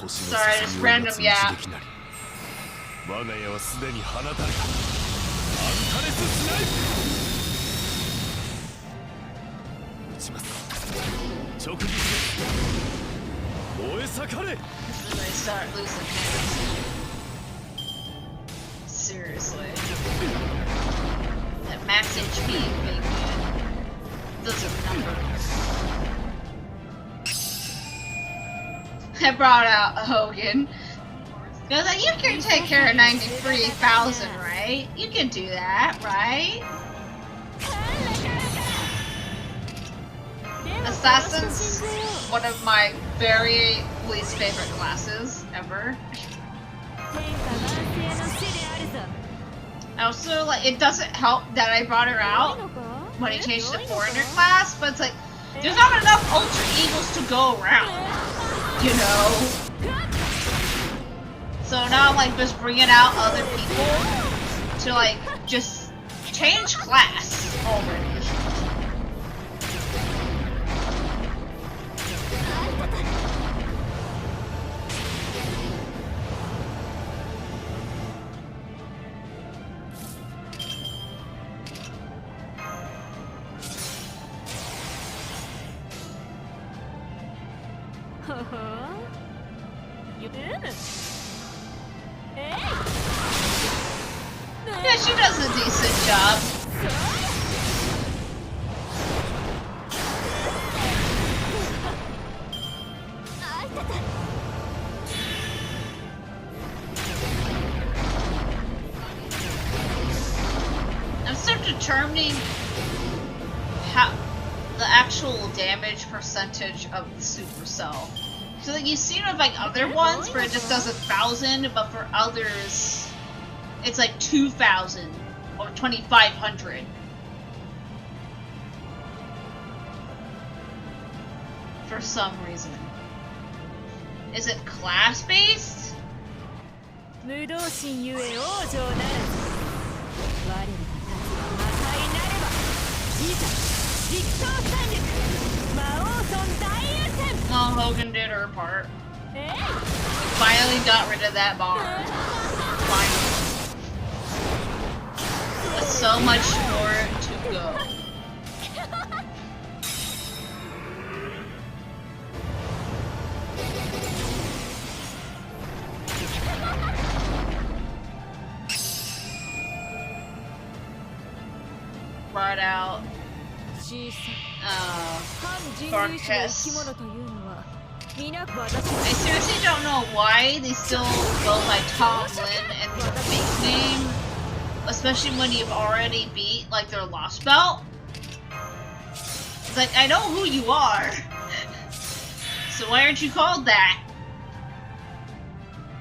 Sorry, just random yap. This is when I start losing hands. Seriously. That max HP thing, those are numbers. I brought out Hogan. He was like, you can take care of 93,000, right? You can do that, right? Assassin's one of my very least favorite classes ever. Also, like, it doesn't help that I brought her out when he changed to foreigner class, but it's like, there's not enough Ultra Eagles to go around, you know? So now I'm like just bringing out other people to like just change class already. Yeah, she does a decent job. I'm still determining how the actual damage percentage of the supercell. So like you've seen with like other ones where it just does 1,000, but for others it's like 2,000 or 2,500. For some reason. Is it class based? Well, Hogan did her part. We finally got rid of that bar. Finally. With so much more to go. Brought out Barkess. I seriously don't know why they still go by Tom Lin and their fake name, especially when you've already beat like their lost belt. It's like, I know who you are, so why aren't you called that?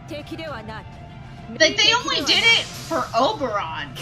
Like they only did it for Oberon.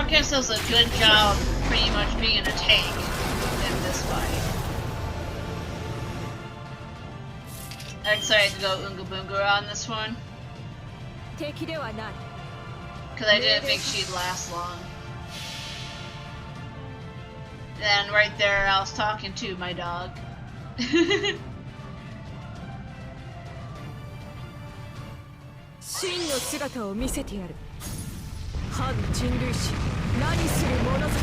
Marcus does a good job pretty much being a tank in this fight. I'm excited to go Unga Boonga on this one. Because I didn't think she'd last long. And right there, I was talking to my dog. 真の姿を見せてやる。反人類史、何する者ぞ。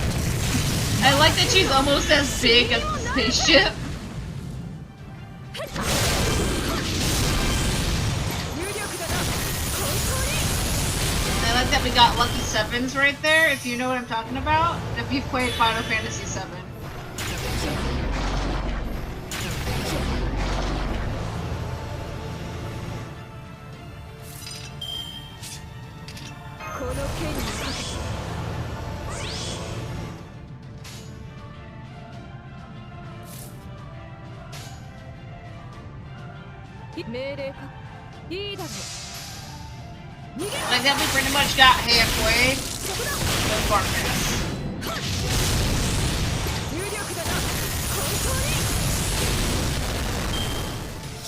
I like that she's almost as big as the spaceship. 有力だな。本当に。 I like that we got lucky sevens right there, if you know what I'm talking about. If you've played Final Fantasy VII. この剣にかけて命令かいいだろう Like that we pretty much got halfway with Marcus. 有力だな本当に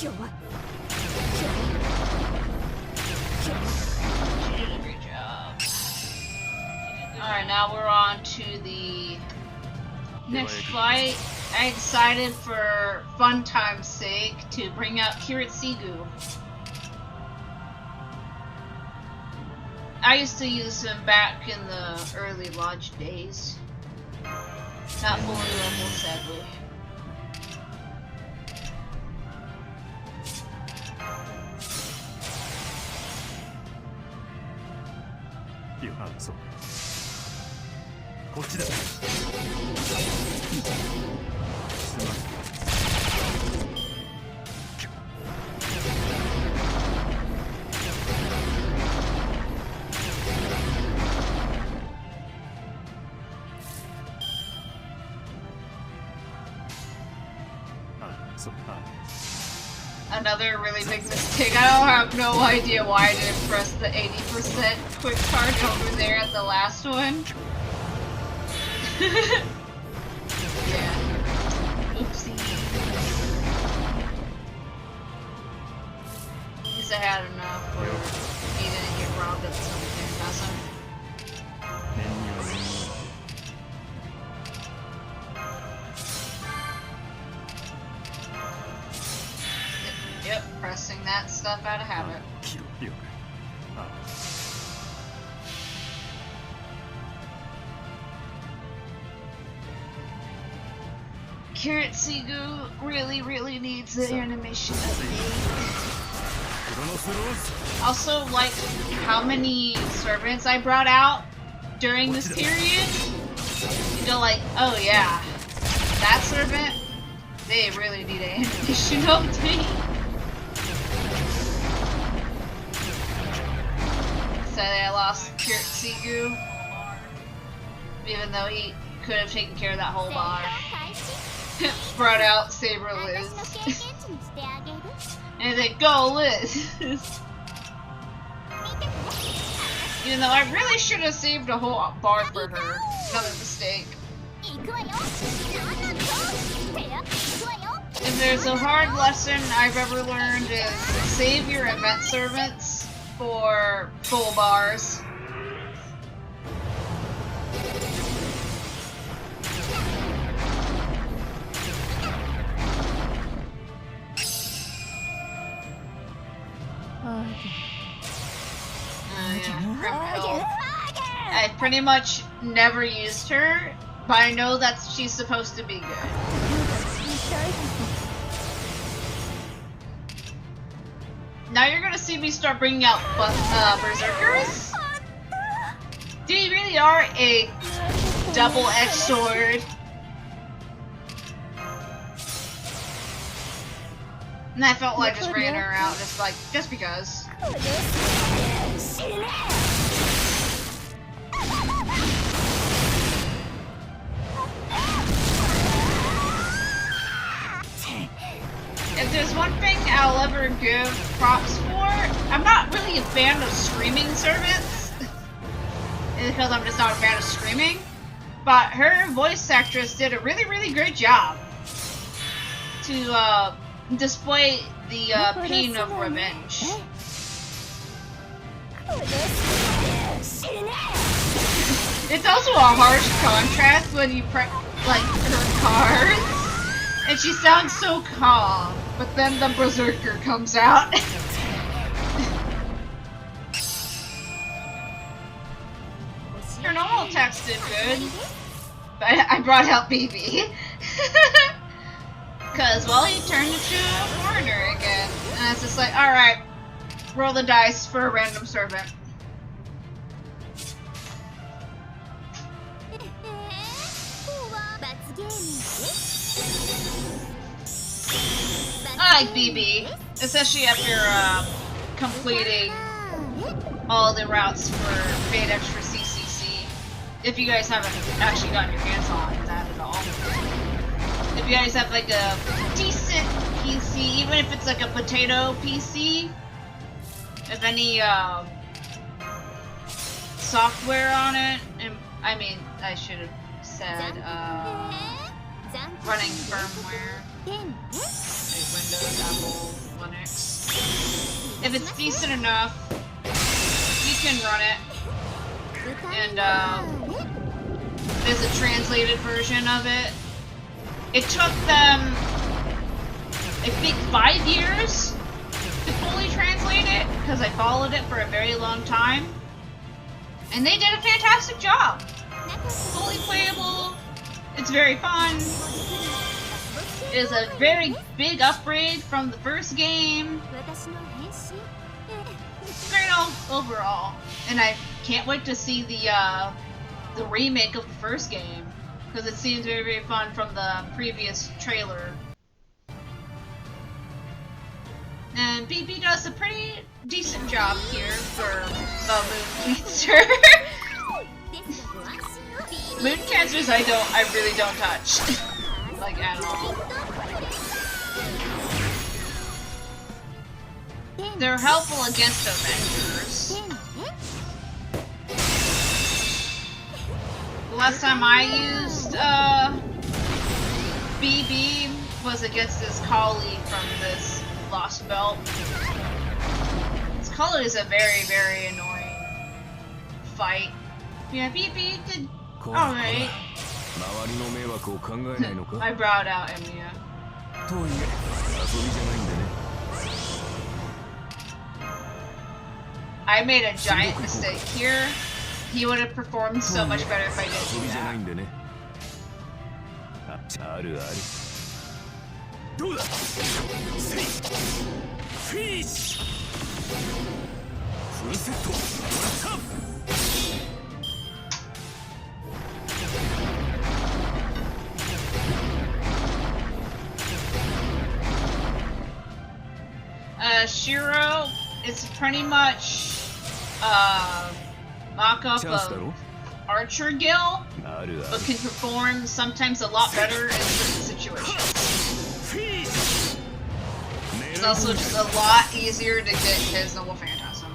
弱い She did a great job. Alright, now we're on to the next fight. I decided for fun time's sake to bring out Kiritsugu. I used to use him back in the early Lodge days. Not fully level, sadly. You have so. こっちだ。すまん。Another really big mistake. I don't have no idea why I didn't press the 80% quick charge over there at the last one. Yeah. Oopsie. At least I had enough where he didn't get robbed at some awesome. Yep, pressing that stuff out of habit. Kiritsugu really needs the animation update. Also, like how many servants I brought out during this period. You go like, oh yeah, that servant, they really need an animation update. Sadly, I lost Kiritsugu, even though he could have taken care of that whole bar. Brought out Saber Liz. And they go Liz! Even though I really should have saved a whole bar for her. Another mistake. If there's a hard lesson I've ever learned is save your event servants for full bars. I pretty much never used her, but I know that she's supposed to be good. Now you're gonna see me start bringing out berserkers. They really are a double-edged sword. And I felt like I just ran her out, just because. If there's one thing I'll ever give props for, I'm not really a fan of screaming servants. because I'm just not a fan of screaming. But her voice actress did a really, really great job to display the pain of revenge. It's also a harsh contrast when you press like her cards, and she sounds so calm, but then the berserker comes out. Her normal text did good, but I brought out BB. Because, well, he turned into a foreigner again. And it's just like, alright, roll the dice for a random servant. I like BB, especially after completing all the routes for Fate Extra CCC. If you guys haven't actually gotten your hands on that at all. If you guys have like a decent PC, even if it's like a potato PC, if any software on it, and I mean, I should have said running firmware, like Windows, Apple, Linux. If it's decent enough, you can run it, and there's a translated version of it. It took them, I think, 5 years to fully translate it, because I followed it for a very long time. And they did a fantastic job. Fully playable, it's very fun. It is a very big upgrade from the first game. Great overall. And I can't wait to see the remake of the first game, because it seems very, very fun from the previous trailer. And BB does a pretty decent job here for Moon Cancer. Moon Cancers I really don't touch. Like, at all. They're helpful against Avengers. The last time I used BB was against this colleague from this Lost Belt. This colleague is a very, very annoying fight. Yeah, BB did alright. I brought out Emiya. I made a giant mistake here. He would have performed so much better if I didn't do that. Shiro is pretty much mock-up of Archer Gil, but can perform sometimes a lot better in certain situations. It's also just a lot easier to get his Noble Phantasm.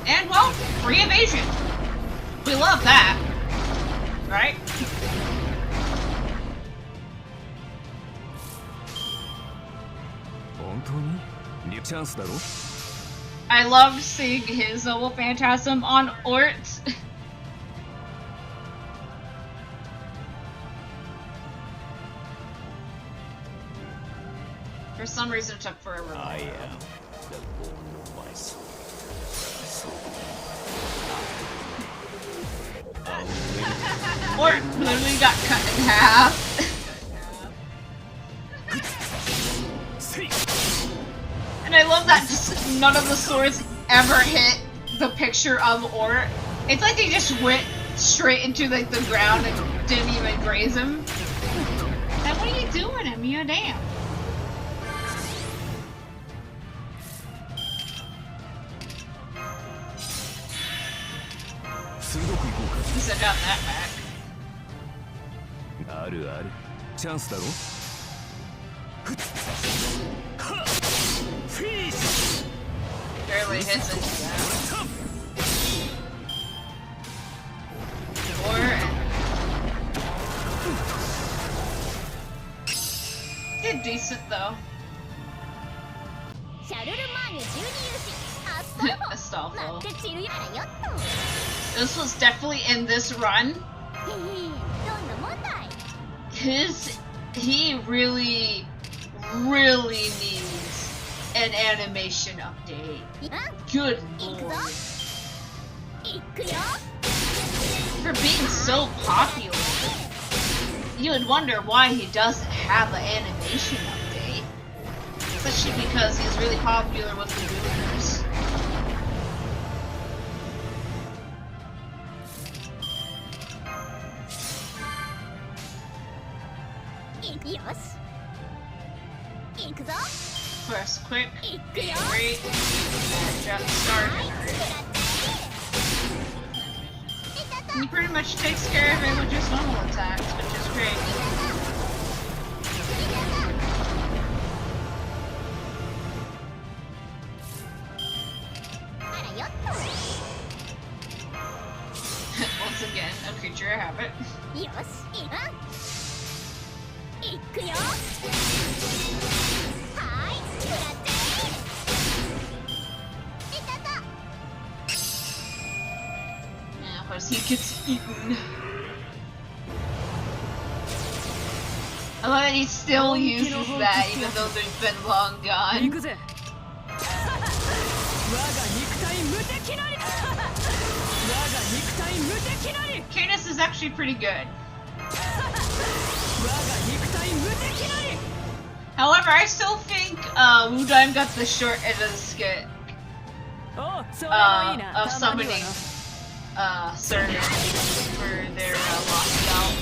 And, well, free evasion. We love that, right? I loved seeing his Noble Phantasm on ORT. For some reason it took forever. I am the Lord of my soul. ORT literally got cut in half. And I love that just none of the swords ever hit the picture of ORT. It's like they just went straight into like the ground and didn't even graze him. Like, what are you doing, Emiya? Damn. At least I got that back. Barely hits it. look decent though. シャルルマーニュ12勇士アスタルフォ Astolfo. 待ってちるやらよっと This was definitely in this run. へへどんな問題 He really needs an animation update. うん Good いくぞ lord. いくよ For being so popular, you would wonder why he doesn't have an animation update. Especially because he's really popular with the boomers. よしいくぞ First quick, いくよ great, just start. はい食らっていたた He pretty much takes care of it with just normal attacks, which is great. あらよっ Once again, a creature habit. とよしいくよはい食らっていたた And of course, he gets eaten. I love that he still uses that, even though they've been long 行 gone. くぜ我が肉体無敵なり我が肉体無敵なり Cadus is actually pretty good. 我が肉体無敵なり However, I still think Wudime got the short end of the stick おうそれもいいな of たまには summoning な Cernan for their lost belt.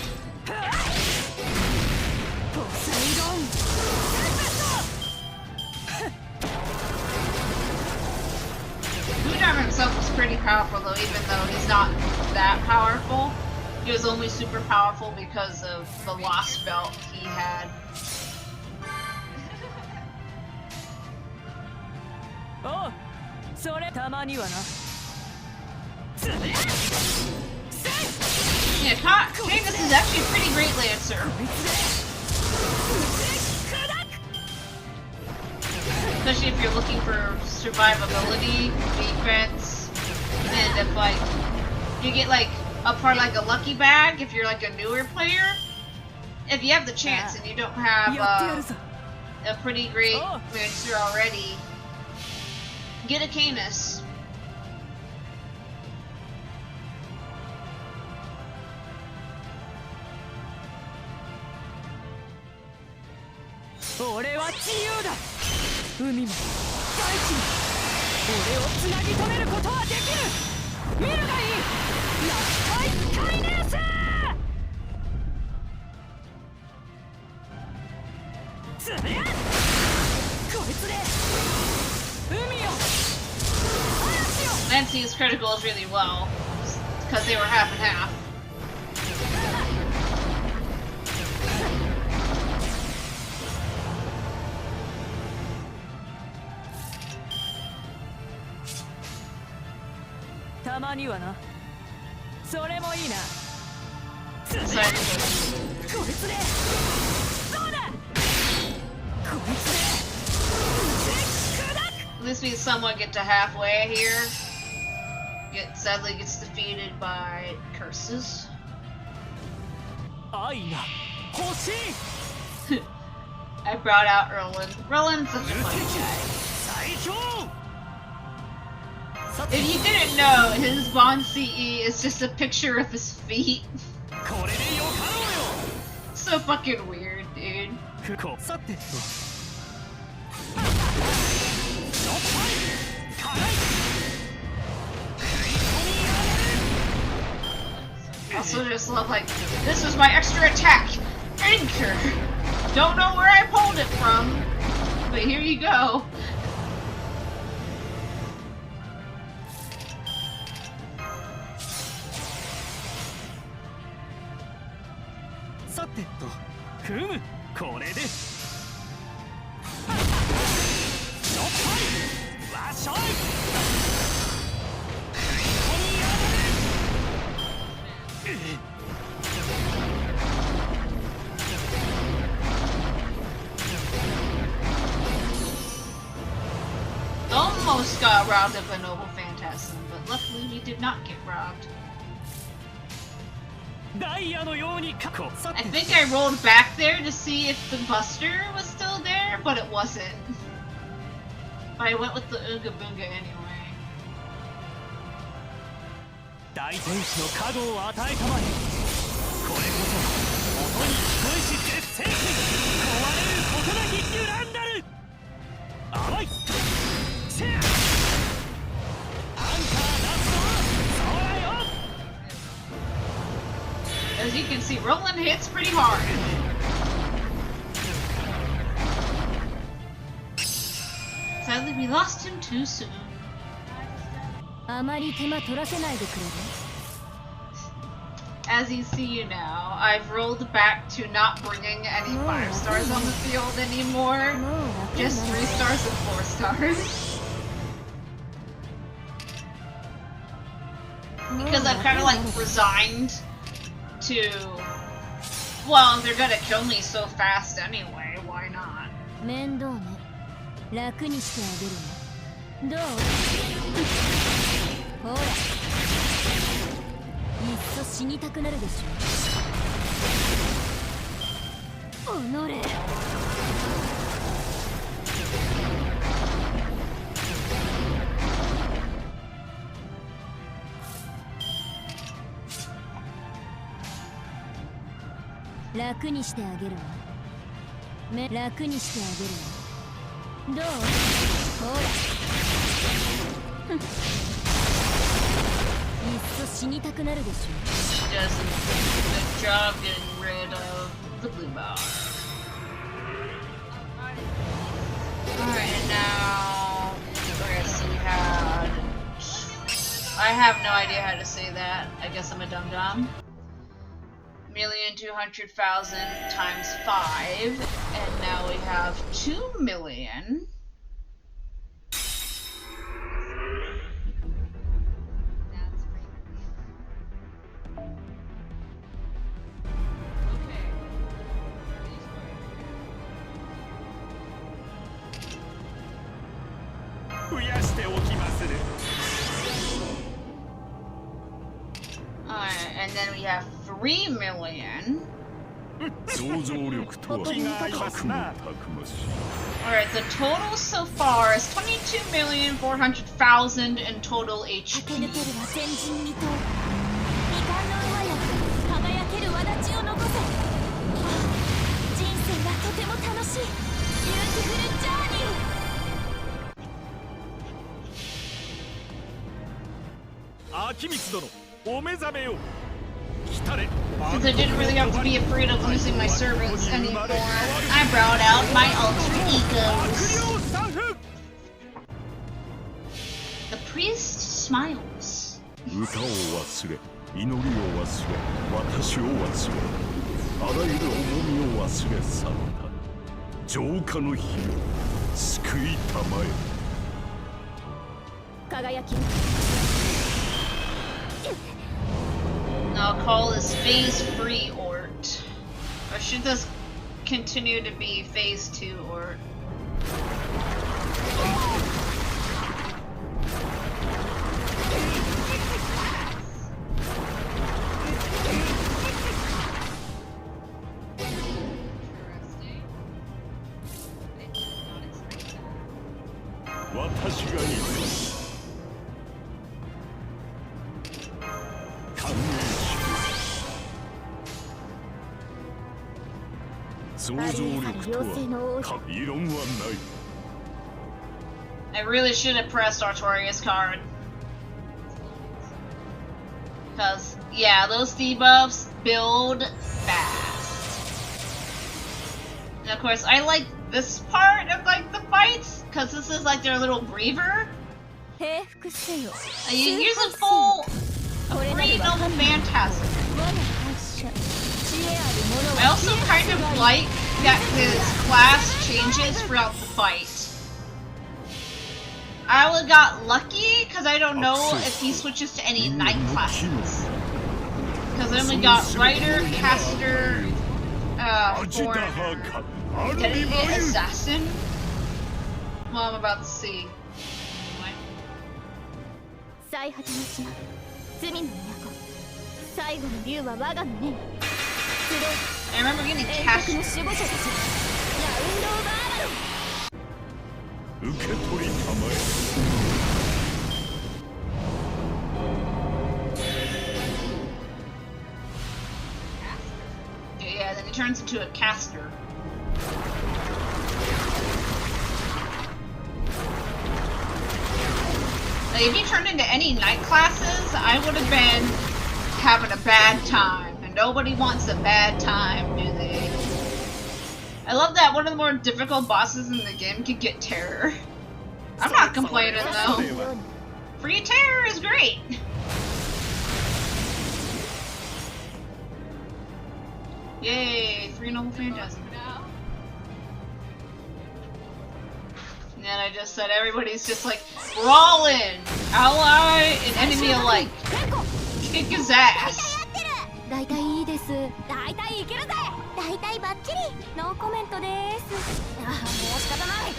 ポセイドン Wudime himself was pretty powerful though, even though he's not that powerful. He was only super powerful because of the lost belt he had. おうそれたまにはな Yeah, Cadus is actually a pretty great Lancer. Especially if you're looking for survivability, defense, and if like you get like a part like a lucky bag if you're like a newer player. If you have the chance and you don't have やってやるさ a pretty great Oh. Lancer already, get a Canis. 俺は自由だ海も大地も俺をつなぎ止めることはできる見るがいいラストイカイネウスつねこいつで海よ嵐よ Lancey's critical is really low because they were half and half. たまにはなそれもいいな So こいつでそうだこいつで at least we somewhat get to halfway here. Sadly gets defeated by curses. 愛が欲しい I brought out Erlen. Erlen's such a funny guy. 最強 If you didn't know, his Bond CE is just a picture of his feet. これでよかろ So fucking weird, dude. うよこさてと Also just love like, this was my extra attack! Anchor! Don't know where I pulled it from, but here you go. さてとふむこれでしょっぱいわっしょい He got robbed of a noble phantasm, but luckily we did not get robbed. I think I rolled back there to see if the Buster was still there, but it wasn't. But I went with the Ooga Boonga anyway. 大天使の加護を与えたまえ。これこそ音に聞こえし絶世紀壊れることなきデュランダル。甘いせやアンカー出すぞ空よ。 As you can see, Roland hits pretty hard. Sadly, we lost him too soon. あまり手間取らせないでくれる？ As you see now, I've rolled back to not bringing any 5 stars on the field anymore. Just 3 stars and 4 stars. Because I've kind of like resigned to... Well, they're gonna kill me so fast anyway, why not? 面倒ね。楽にしてあげるね。どう？ほら。いっそ死にたくなるでしょ。おのれ。楽にしてあげるわ。楽にしてあげるわ。どう？ほら。いっそ死にたくなるでしょ。 Does a good job getting rid of the blue bar. Alright, and now... Okay, so we had... I have no idea how to say that. I guess I'm a dum-dum. 1,200,000 times 5, and now we have 2 million. Alright, and then we have 3 million. Alright, the total so far is 22,400,000 in total HP. Since I didn't really have to be afraid of losing my servants anymore, I brought out my alter egos. The priest smiles. 歌を忘れ、祈りを忘れ、私を忘れ、あらゆる重みを忘れ去った。浄化の日を救いたまえ。輝き。 I'll call this phase 3 Ort. Or should this continue to be phase 2 Ort? I really should have pressed Artorias card. Because, yeah, those debuffs build fast. And of course, I like this part of like the fights, because this is like their little griever. Here's a full 3 noble phantasm. I also kind of like that his class changes throughout the fight. I only got lucky because I don't know if he switches to any knight classes. Because I only got Rider, Caster, Foreigner, Assassin. Well, I'm about to see. 最果ての島罪の都最後の竜は我が胸に I remember getting 遠 cash. 隔の守護者たちラウンドオーバーバロン受け取りたまえ Yeah, then he turns into a caster. Like, if he turned into any night classes, I would have been having a bad time. And nobody wants a bad time, do they? I love that one of the more difficult bosses in the game could get terror. I'm not complaining though. Free terror is great. Yay, 3 noble phantasm. And then I just said everybody's just like, brawling! Ally and enemy alike. Kick his ass. 大体いいです大体いけるぜ大体バッチリノーコメントですああもう仕方ない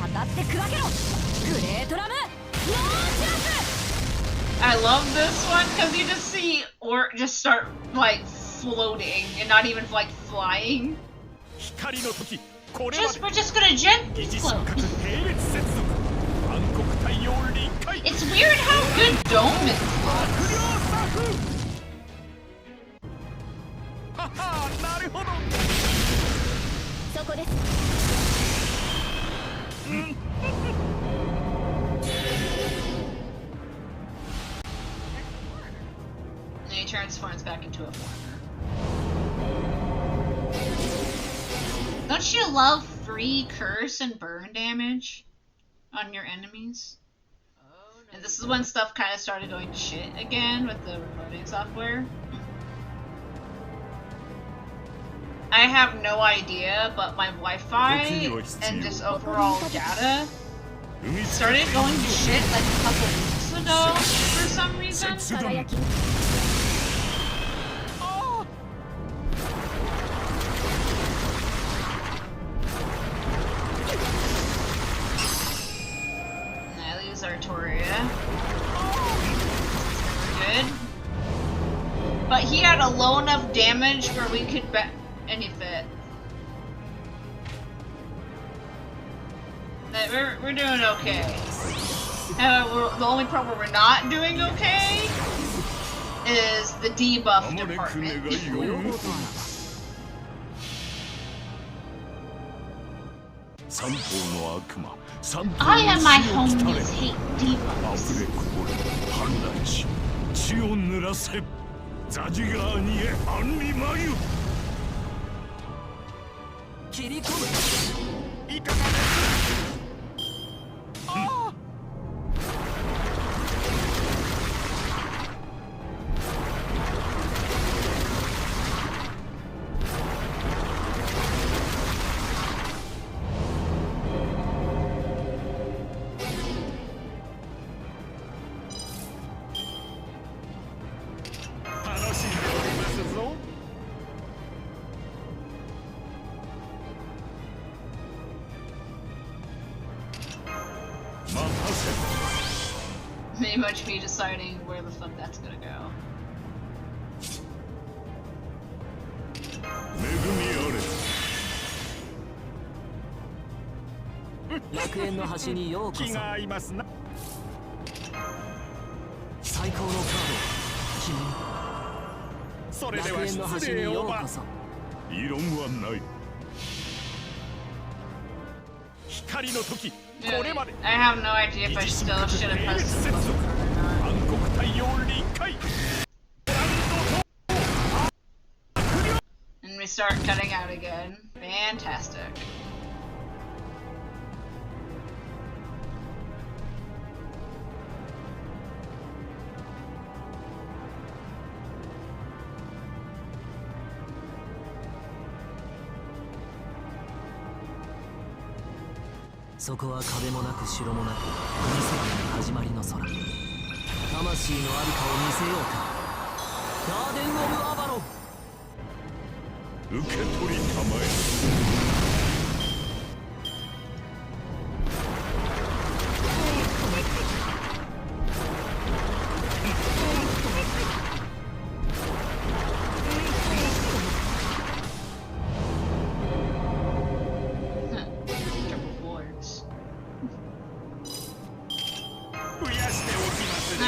当たって砕けろグレートラムノーチャンス I love this one because you just see or just start like floating and not even like flying. 光の時これまで We're just gonna gently 疑似 float. 触覚並列接続暗黒太陽臨界 It's weird how good Dome is. 悪霊作ははなるほどそこです And he transforms back into a foreigner. Don't you love free curse and burn damage on your enemies? And this is when stuff kind of started going to shit again with the recording software. I have no idea, but my Wi-Fi and just overall data started going to shit like a couple weeks ago for some reason. 輝き And I lose Artoria. Good. But he had a low enough damage where we could bet any fit. We're doing okay. The only part where we're not doing okay is the debuff department. I and my homies hate debuffs. 溢れこぼれ氾濫し血を濡らせザジガーニへアンリマユ切り込むいかがですああ 楽しんでおりますぞ Pretty much me deciding where the fuck that's gonna go. 恵みあれ 楽園の端にようこそ気が合いますな 最高のカードを君それでは楽園の端失礼をばにようこそ異論はない光の時これ Really, まで I have no idea if I still should have pressed the button or 暗 not. 黒太陽臨界 And we start cutting out again. Fantastic.「そこは壁もなく城もなく世界の始まりの空」「魂のありかを見せようか」「ガーデン・オブ・アバロン」受け取りたまえ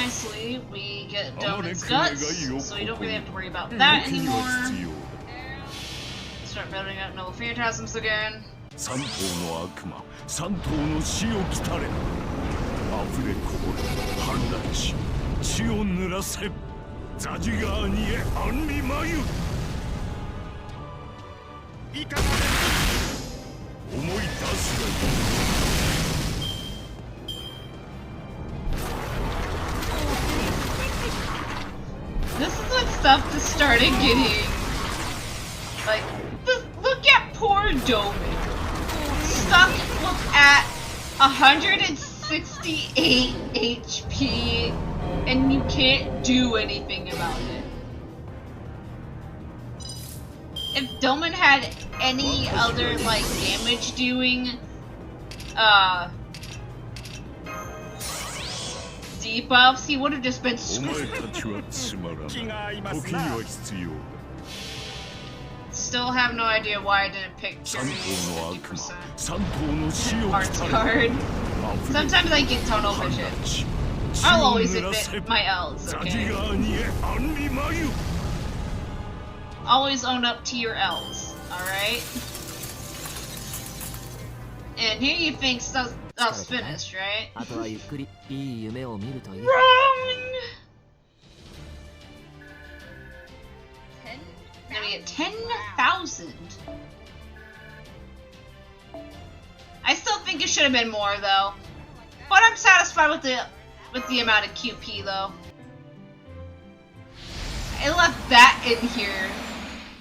obviously, we get Doman's guts, so we don't really have to worry about that anymore. Start building up Noble Phantasms again. 三頭の悪魔、三頭の死を来たれ。溢れこぼれ、氾濫し、血を濡らせ。ザジガーニへアンリマユ。いかがです。思い出すがいい。 This is when stuff just started getting like, look at poor Doman, stuck at 168 HP, and you can't do anything about it. If Doman had any other like damage doing debuffs, he would have just been screwed. Still have no idea why I didn't pick Fury's 50% arts card. Sometimes I get tunnel vision. I'll always admit my L's, okay? Always own up to your L's, alright? And here you think stuff's finished, right? Wrong! Now we get 10,000. I still think it should have been more though, but I'm satisfied with the amount of QP though. I left that in here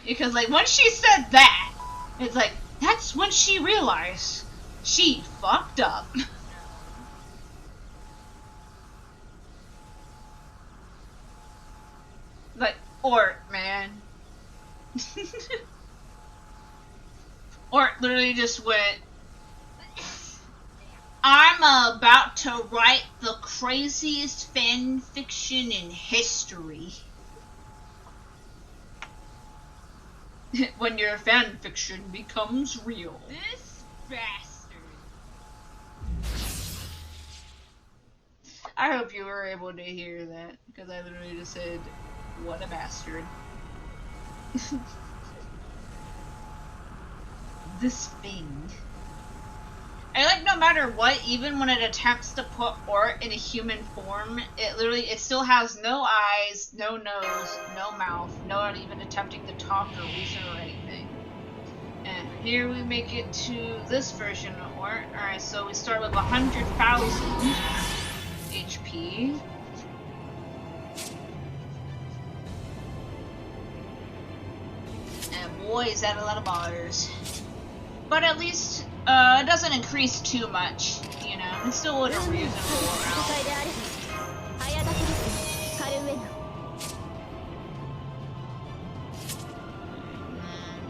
because like once she said that, it's like that's when she realized she fucked up. Like, Ort, man. Ort literally just went, I'm about to write the craziest fan fiction in history. When your fan fiction becomes real. This bastard. I hope you were able to hear that, because I literally just said, what a bastard. This thing. I like no matter what, even when it attempts to put Ort in a human form, it still has no eyes, no nose, no mouth, not even attempting to talk or reason or anything. And here we make it to this version of Ort. Alright, so we start with 100,000 HP. And boy, is that a lot of bars. But at least it doesn't increase too much, you know. It's still a reasonable amount.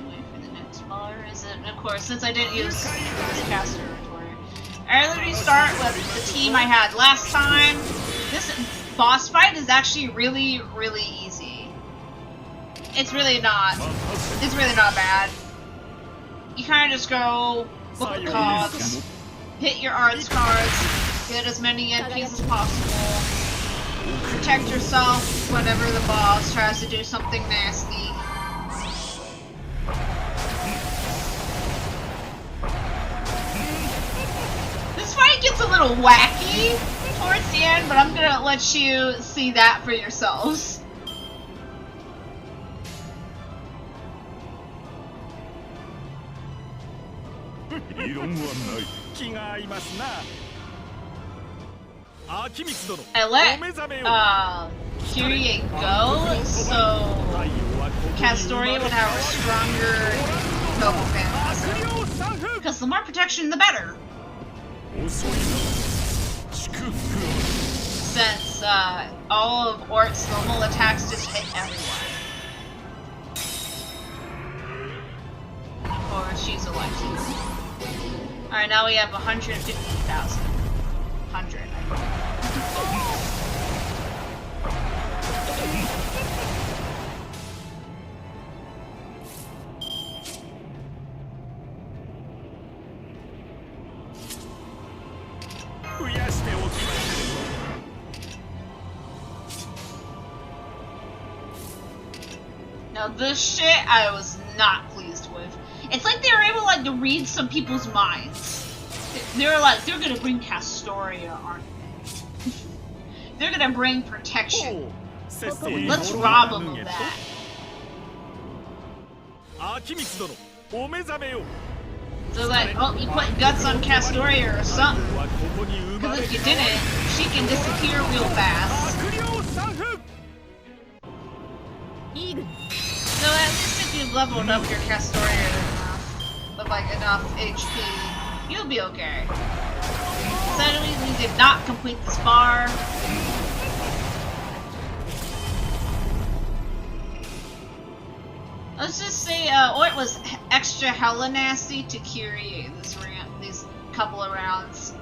Wait for the next bar. Is it? Of course, since I didn't use this caster inventory, I literally start with the team I had last time. This boss fight is actually really, really easy. It's really not. It's really not bad. You kind of just go look at cogs, hit your arts cards, get as many NPs as possible, protect yourself whenever the boss tries to do something nasty. This fight gets a little wacky towards the end, but I'm gonna let you see that for yourselves. I let Kyrie go, so Castoria would have a stronger Noble Phantasm. Because the more protection, the better. Since all of Ort's normal attacks just hit everyone. Or she's elected. Alright, now we have 150,000. 100, I Now this shit I was not pleased with. It's like they were able like to read some people's minds. They're like, they're gonna bring Castoria, aren't they? They're gonna bring protection. Let's rob them of that. So like, oh, you put guts on Castoria or something. Because if you didn't, she can disappear real fast. So at least if you've leveled up your Castoria enough, with like enough HP, you'll be okay. Sadly, we did not complete this bar. Let's just say, or it was extra hella nasty to carry these couple of rounds.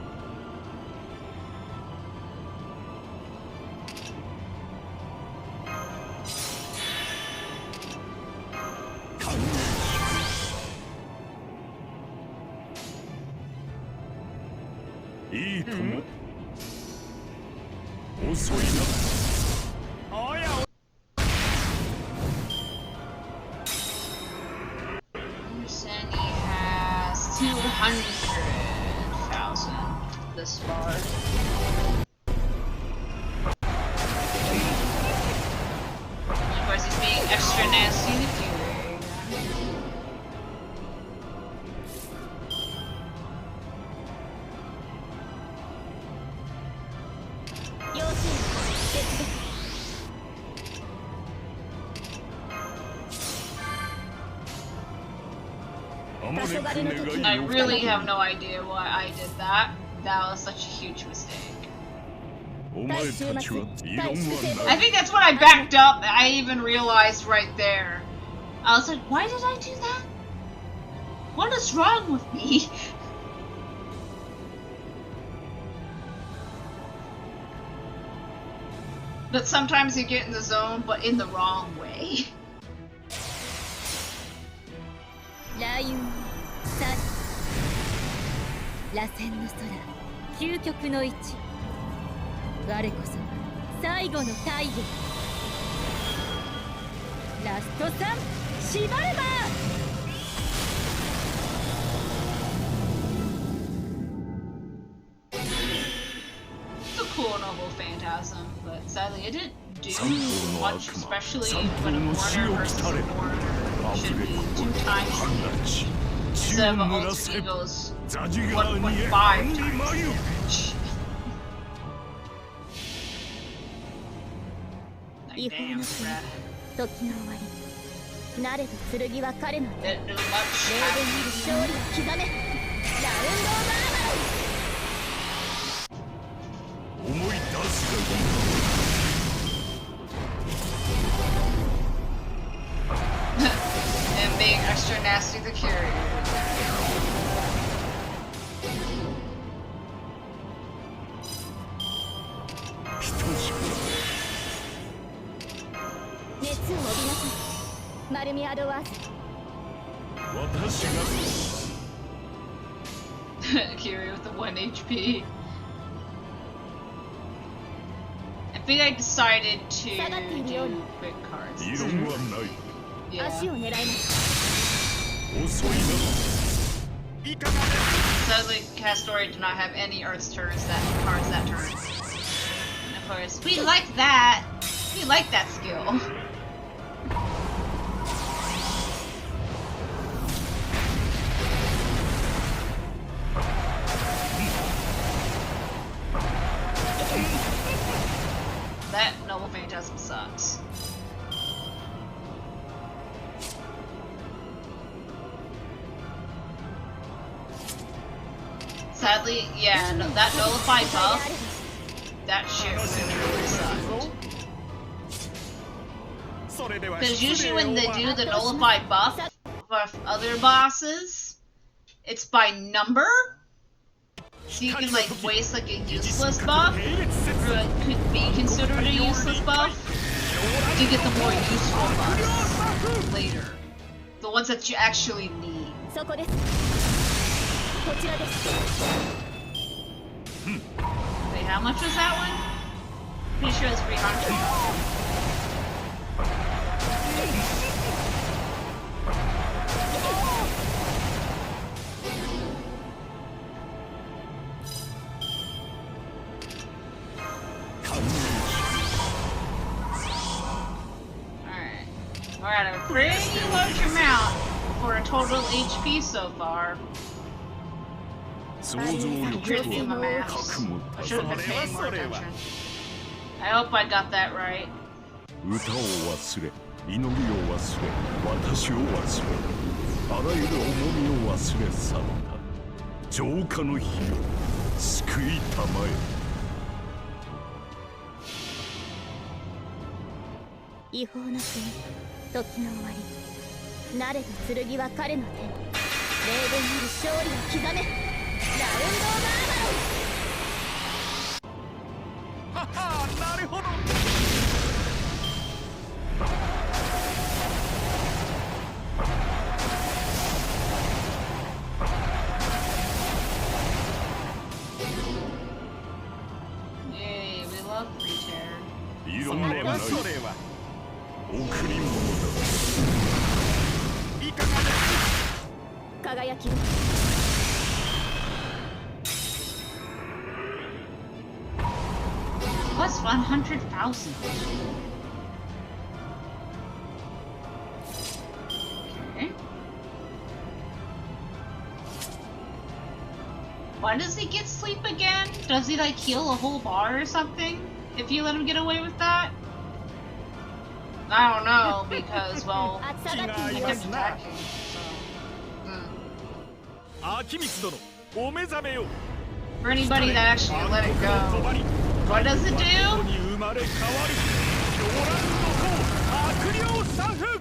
Understand he has 200,000 this far. And of course, he's being extra nasty to carry. I really have no idea why I did that. That was such a huge mistake. I think that's when I backed up. I even realized right there. I was like, why did I do that? What is wrong with me? But sometimes you get in the zone, but in the wrong way. 雷雲去螺旋の空究極の位置我こそが最後の大義ラスト3縛れば It's a cool noble phantasm, but sadly it didn't do much, especially when a foreigner versus a foreigner should be 2 times damage. Instead of a ultimate goes 1.5 times damage. Like, damn, rat. 時の終わり慣れた剣は彼の手 Didn't do much. 勝利を刻めラウンドオーバー思い出すがいい And being extra nasty to carry. 熱を帯びなさい丸みアドワーズ Kiri with the 1 HP. I think I decided to do quick cards. Yeah. 足を狙います Sadly, Castoria did not have any Earth's cards that turn. And of course, we like that. We like that skill. That noble phantasm sucks. Sadly, yeah, no, that nullify buff, that shit really sucked. Because usually when they do the nullify buff for other bosses, it's by number. So you can like waste like a useless buff, or it could be considered a useless buff, to get the more useful buffs later. The ones that you actually need. そこですこちらです Wait, how much was that one? Pretty sure it's 300. We're at a pretty large amount for a total HP so far. 想像力 Should と do my maths. 覚悟 I should have been paying more attention. I hope I got that right. 歌を忘れ祈りを忘れ私を忘れあらゆる重みを忘れ去った浄化の火よ救いたまえ違法の国時の終わり慣れた剣は彼の手に霊言より勝利を刻めラウンド・オブ・アーマロンははなるほど Yay, we love free tear. 異論はないそれは贈り物いかがです輝きを Plus 100,000. Okay. Why does he get sleep again? Does he like heal a whole bar or something? If you let him get away with that? I don't know, because, well, 厚さだ I け kept に attacking, so...秋光殿お目覚めよ For anybody that actually let it go, what does it do? に生まれ変わる狂乱の塔悪霊サフ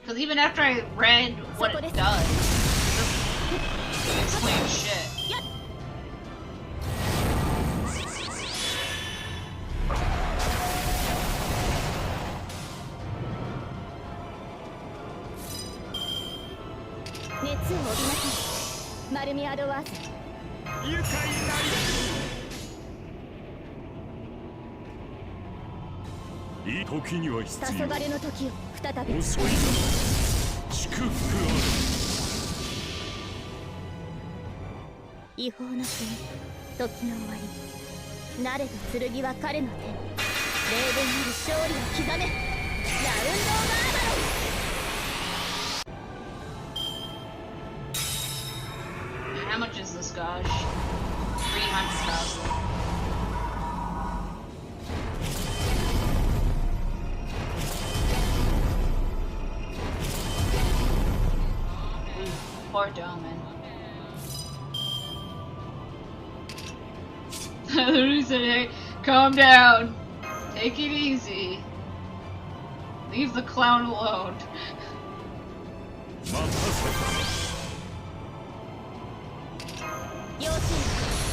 Because even after I read what it does, it doesn't explain shit. 熱を帯びなさいマルミアドワーズ愉快ないい時には必要黄昏の時を再び遅いな祝福ある違法の国時の終わり慣れた剣は彼の手に霊言より勝利を刻めラウンド・オブ・アーマロン How much is this, gosh? 300,000. Poor Doman. He said, hey, calm down. Take it easy. Leave the clown alone. 待たせた 要請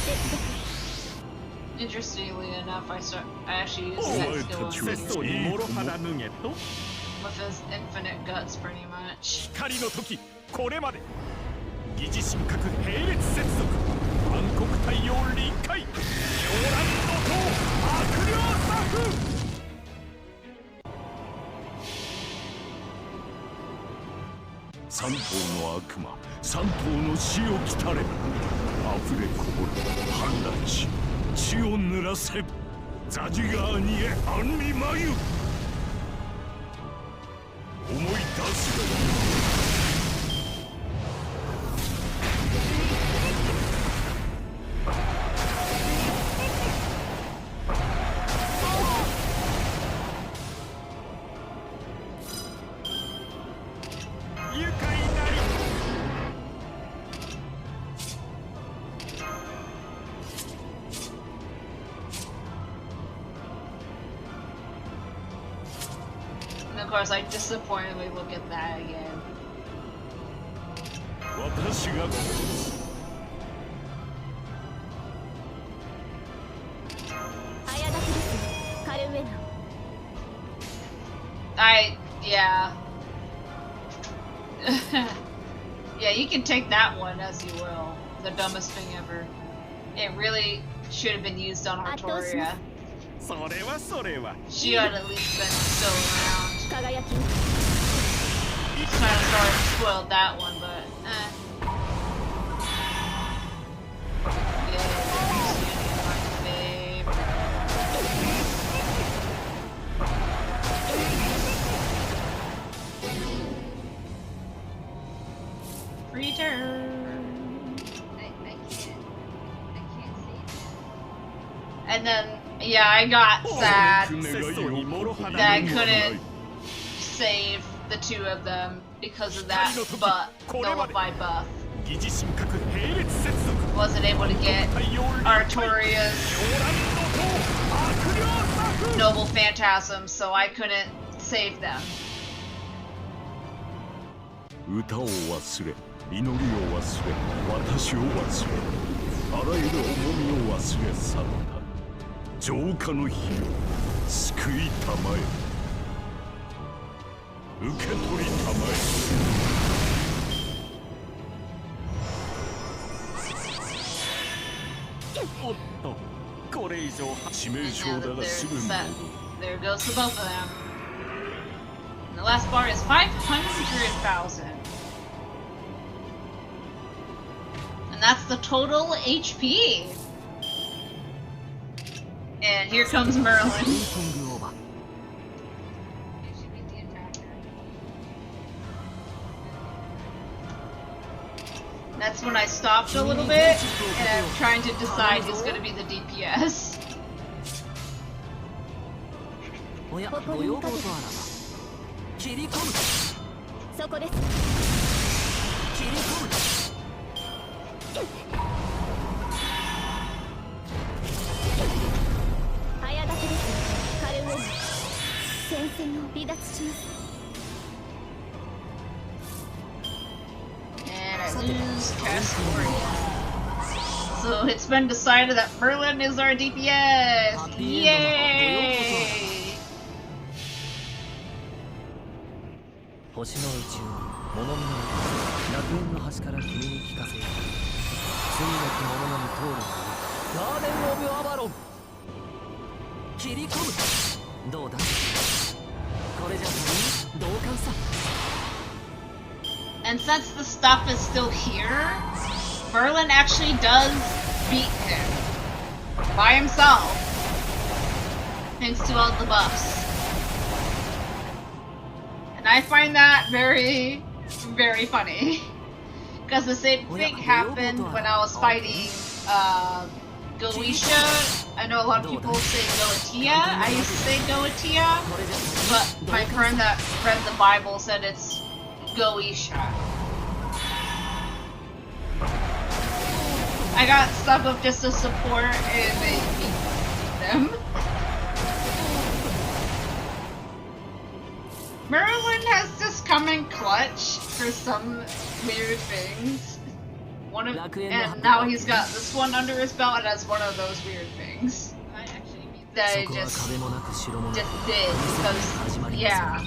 接続 Interestingly enough, I actually used that skill 節操 on に you 諸肌脱げと with his infinite guts, pretty much. 光の時これまで疑似神格並列接続暗黒太陽臨界狂乱の塔悪霊サフ三頭の悪魔三頭の死を来たれ溢れこぼれ氾濫し血を濡らせザジガーニへアンリマユ思い出すがいい愉快なり And of course, I disappointedly look at that again. 私がこ早書きですカルウェナ Yeah. Yeah, you can take that one as you will. The dumbest thing ever. It really should have been used on Artoria. それはそれは She had at least been still around. 輝きを Kind of sorry spoiled that one, but Yeah, my favorite. turn. I can't see it. And then, yeah, I got sad that I couldn't save the two of them because of that nullify buff. Wasn't able to get Artoria's Noble Phantasm, so I couldn't save them. 歌を忘れ祈りを忘れ私を忘れあらゆる重みを忘れ去った浄化の火を救いたまえ受け取りたまえおっとこれ以上致命傷だがすぐに戻る There goes the both of them. And the last bar is 500,000. And that's the total HP. And here comes Merlin. That's when I stopped a little bit, and I'm trying to decide who's going to be the DPS. おやご要望とあらば切り込むそこです切り込む早立てですカルウェイ戦線を離脱します And I lose Castoria. So it's been decided that Merlin is our DPS! Yay! 星の宇宙物見の楽園の端から君に聞かせよう罪なき者のみ通るがいいガーデン・オブ・アバロン切り込むどうだこれじゃ同感さ And since the stuff is still here, Merlin actually does beat him by himself, thanks to all the buffs. And I find that very, very funny. Because the same thing happened when I was fighting Goetia. I know a lot of people say Goetia. I used to say Goetia, but my friend that read the Bible said it's Goetia. I got stuck with just a support and they beat them. Merlin has just come in clutch for some weird things. And now he's got this one under his belt and that's one of those weird things. That I just did because, yeah.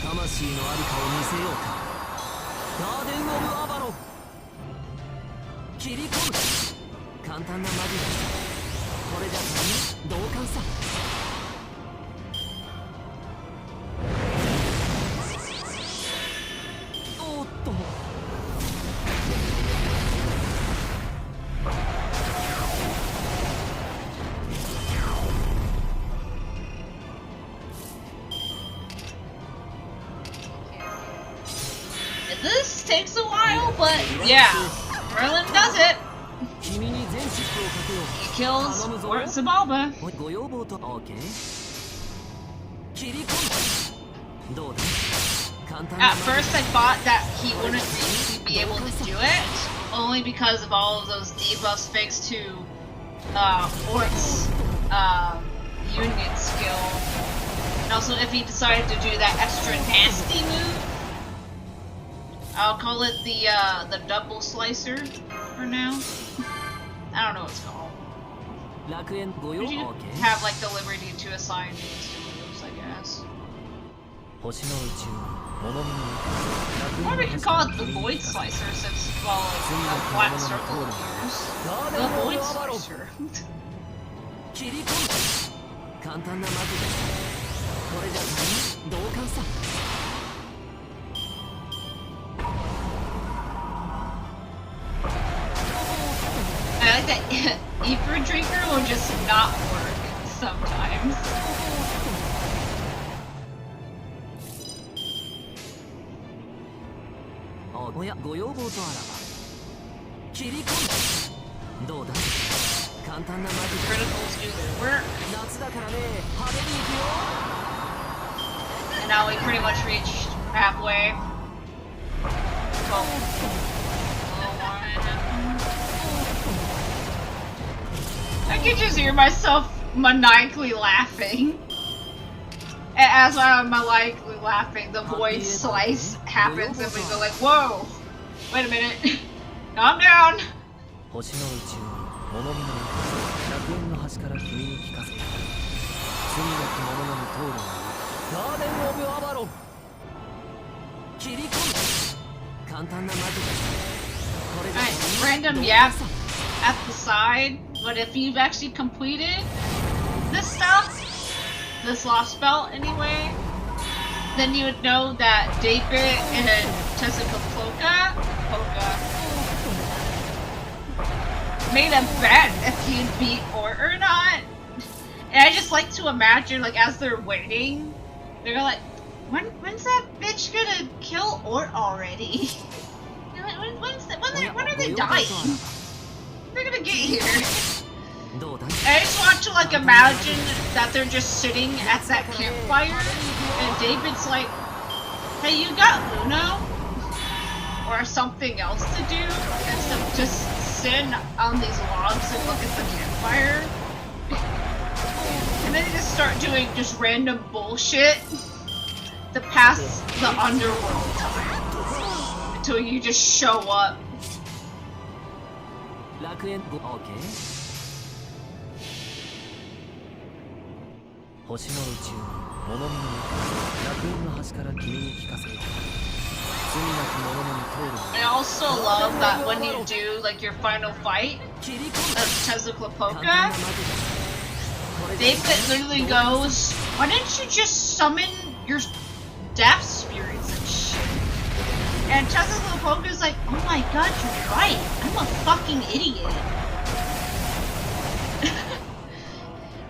魂のありかを見せようかガーデン・オブ・アバロン切り込む簡単なマギだこれじゃ同感さおっと This takes a while, but yeah, Merlin does it. He kills Fort Zabalba. At first I thought that he wouldn't really be able to do it, only because of all of those debuffs thanks to Ort's union skill. And also if he decided to do that extra nasty move. I'll call it the double slicer for now. I don't know what it's called. You have like the liberty to assign these moves, I guess. Or we could call it the void slicer since well like a flat circle appears. The void slicer. I like that Ether Drinker will just not work sometimes. おやご要望とあらば切り込むどうだ簡単なマジッ Criticals do their work. ク夏だからね派手にいくよ And now we pretty much reached halfway. Oh. I can just hear myself maniacally laughing. As I'm maniacally laughing, the void slice happens and we go like, whoa! Wait a minute. Calm down! 星の宇宙に物見の楽園の端から君に聞かせる罪なき者のみ通るのガーデン・オブ・アバロン切り込む簡単なマジックこれで Random yap at the side, but if you've actually completed this stuff, this lost belt anyway, then you would know that David and Tezuka Polka made a bet if you'd beat Ort or not. And I just like to imagine, like, as they're waiting, they're like, when's that bitch gonna kill Ort already? When are they dying? They're gonna get here. I just want to like imagine that they're just sitting at that campfire and David's like, hey, you got Uno? Or something else to do instead of just sitting on these logs and look at the campfire. And then they just start doing just random bullshit to pass the underworld time until you just show up. 楽園 OK 星の宇宙に物見の楽園の端から君に聞かせよう罪なき者のみ通る I also love that when you do like your final fight of Tezuka Polka, David literally goes, why didn't you just summon your death spirits and shit? And Tezuka Polka's like, oh my god, you're right. I'm a fucking idiot.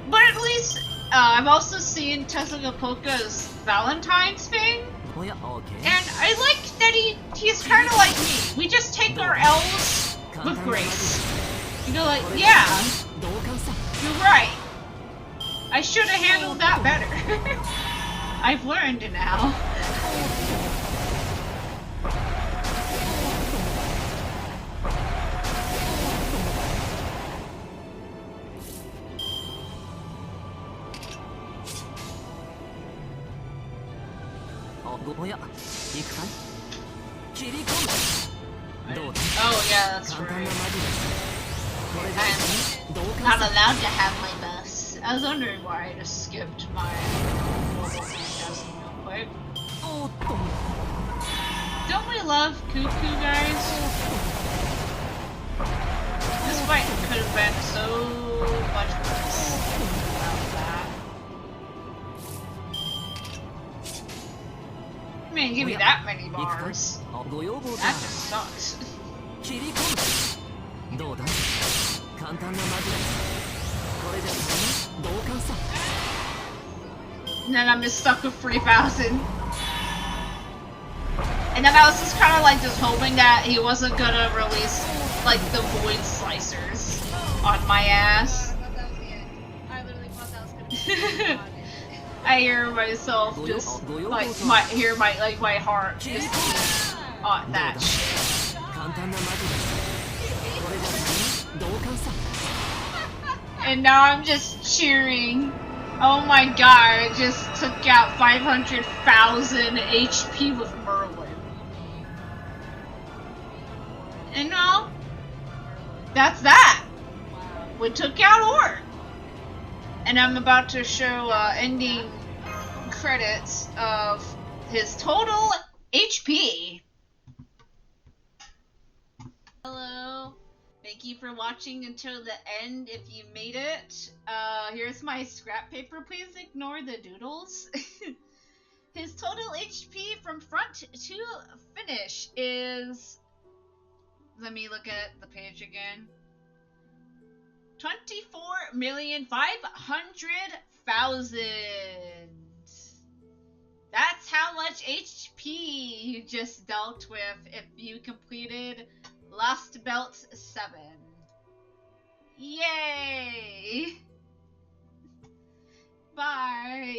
But at least, I've also seen Tezuka Polka's Valentine's thing. And I like that he's kind of like me. We just take our L's with grace. You go like, yeah, you're right. I should have handled that better. I've learned now. Oh yeah, that's right. I'm not allowed to have my bus. I was wondering why I just skipped my mobile phantasm real quick. Don't we love Cuckoo, guys? This fight could have been so much worse without that. Man, give me that many bars. That just sucks. And then I'm just stuck with 3,000. And then I was just kind of like just hoping that he wasn't gonna release like the void slicers on my ass. I literally thought that was gonna be I hear myself just like my heart just on that shit. And now I'm just cheering. Oh my god, I just took out 500,000 HP with Merlin. And no, that's that. We took out Ort. And I'm about to show ending credits of his total HP. Hello. Thank you for watching until the end if you made it. Here's my scrap paper. Please ignore the doodles. His total HP from front to finish is... Let me look at the page again. 24,500,000. That's how much HP you just dealt with if you completed Last Belt 7. Yay! Bye!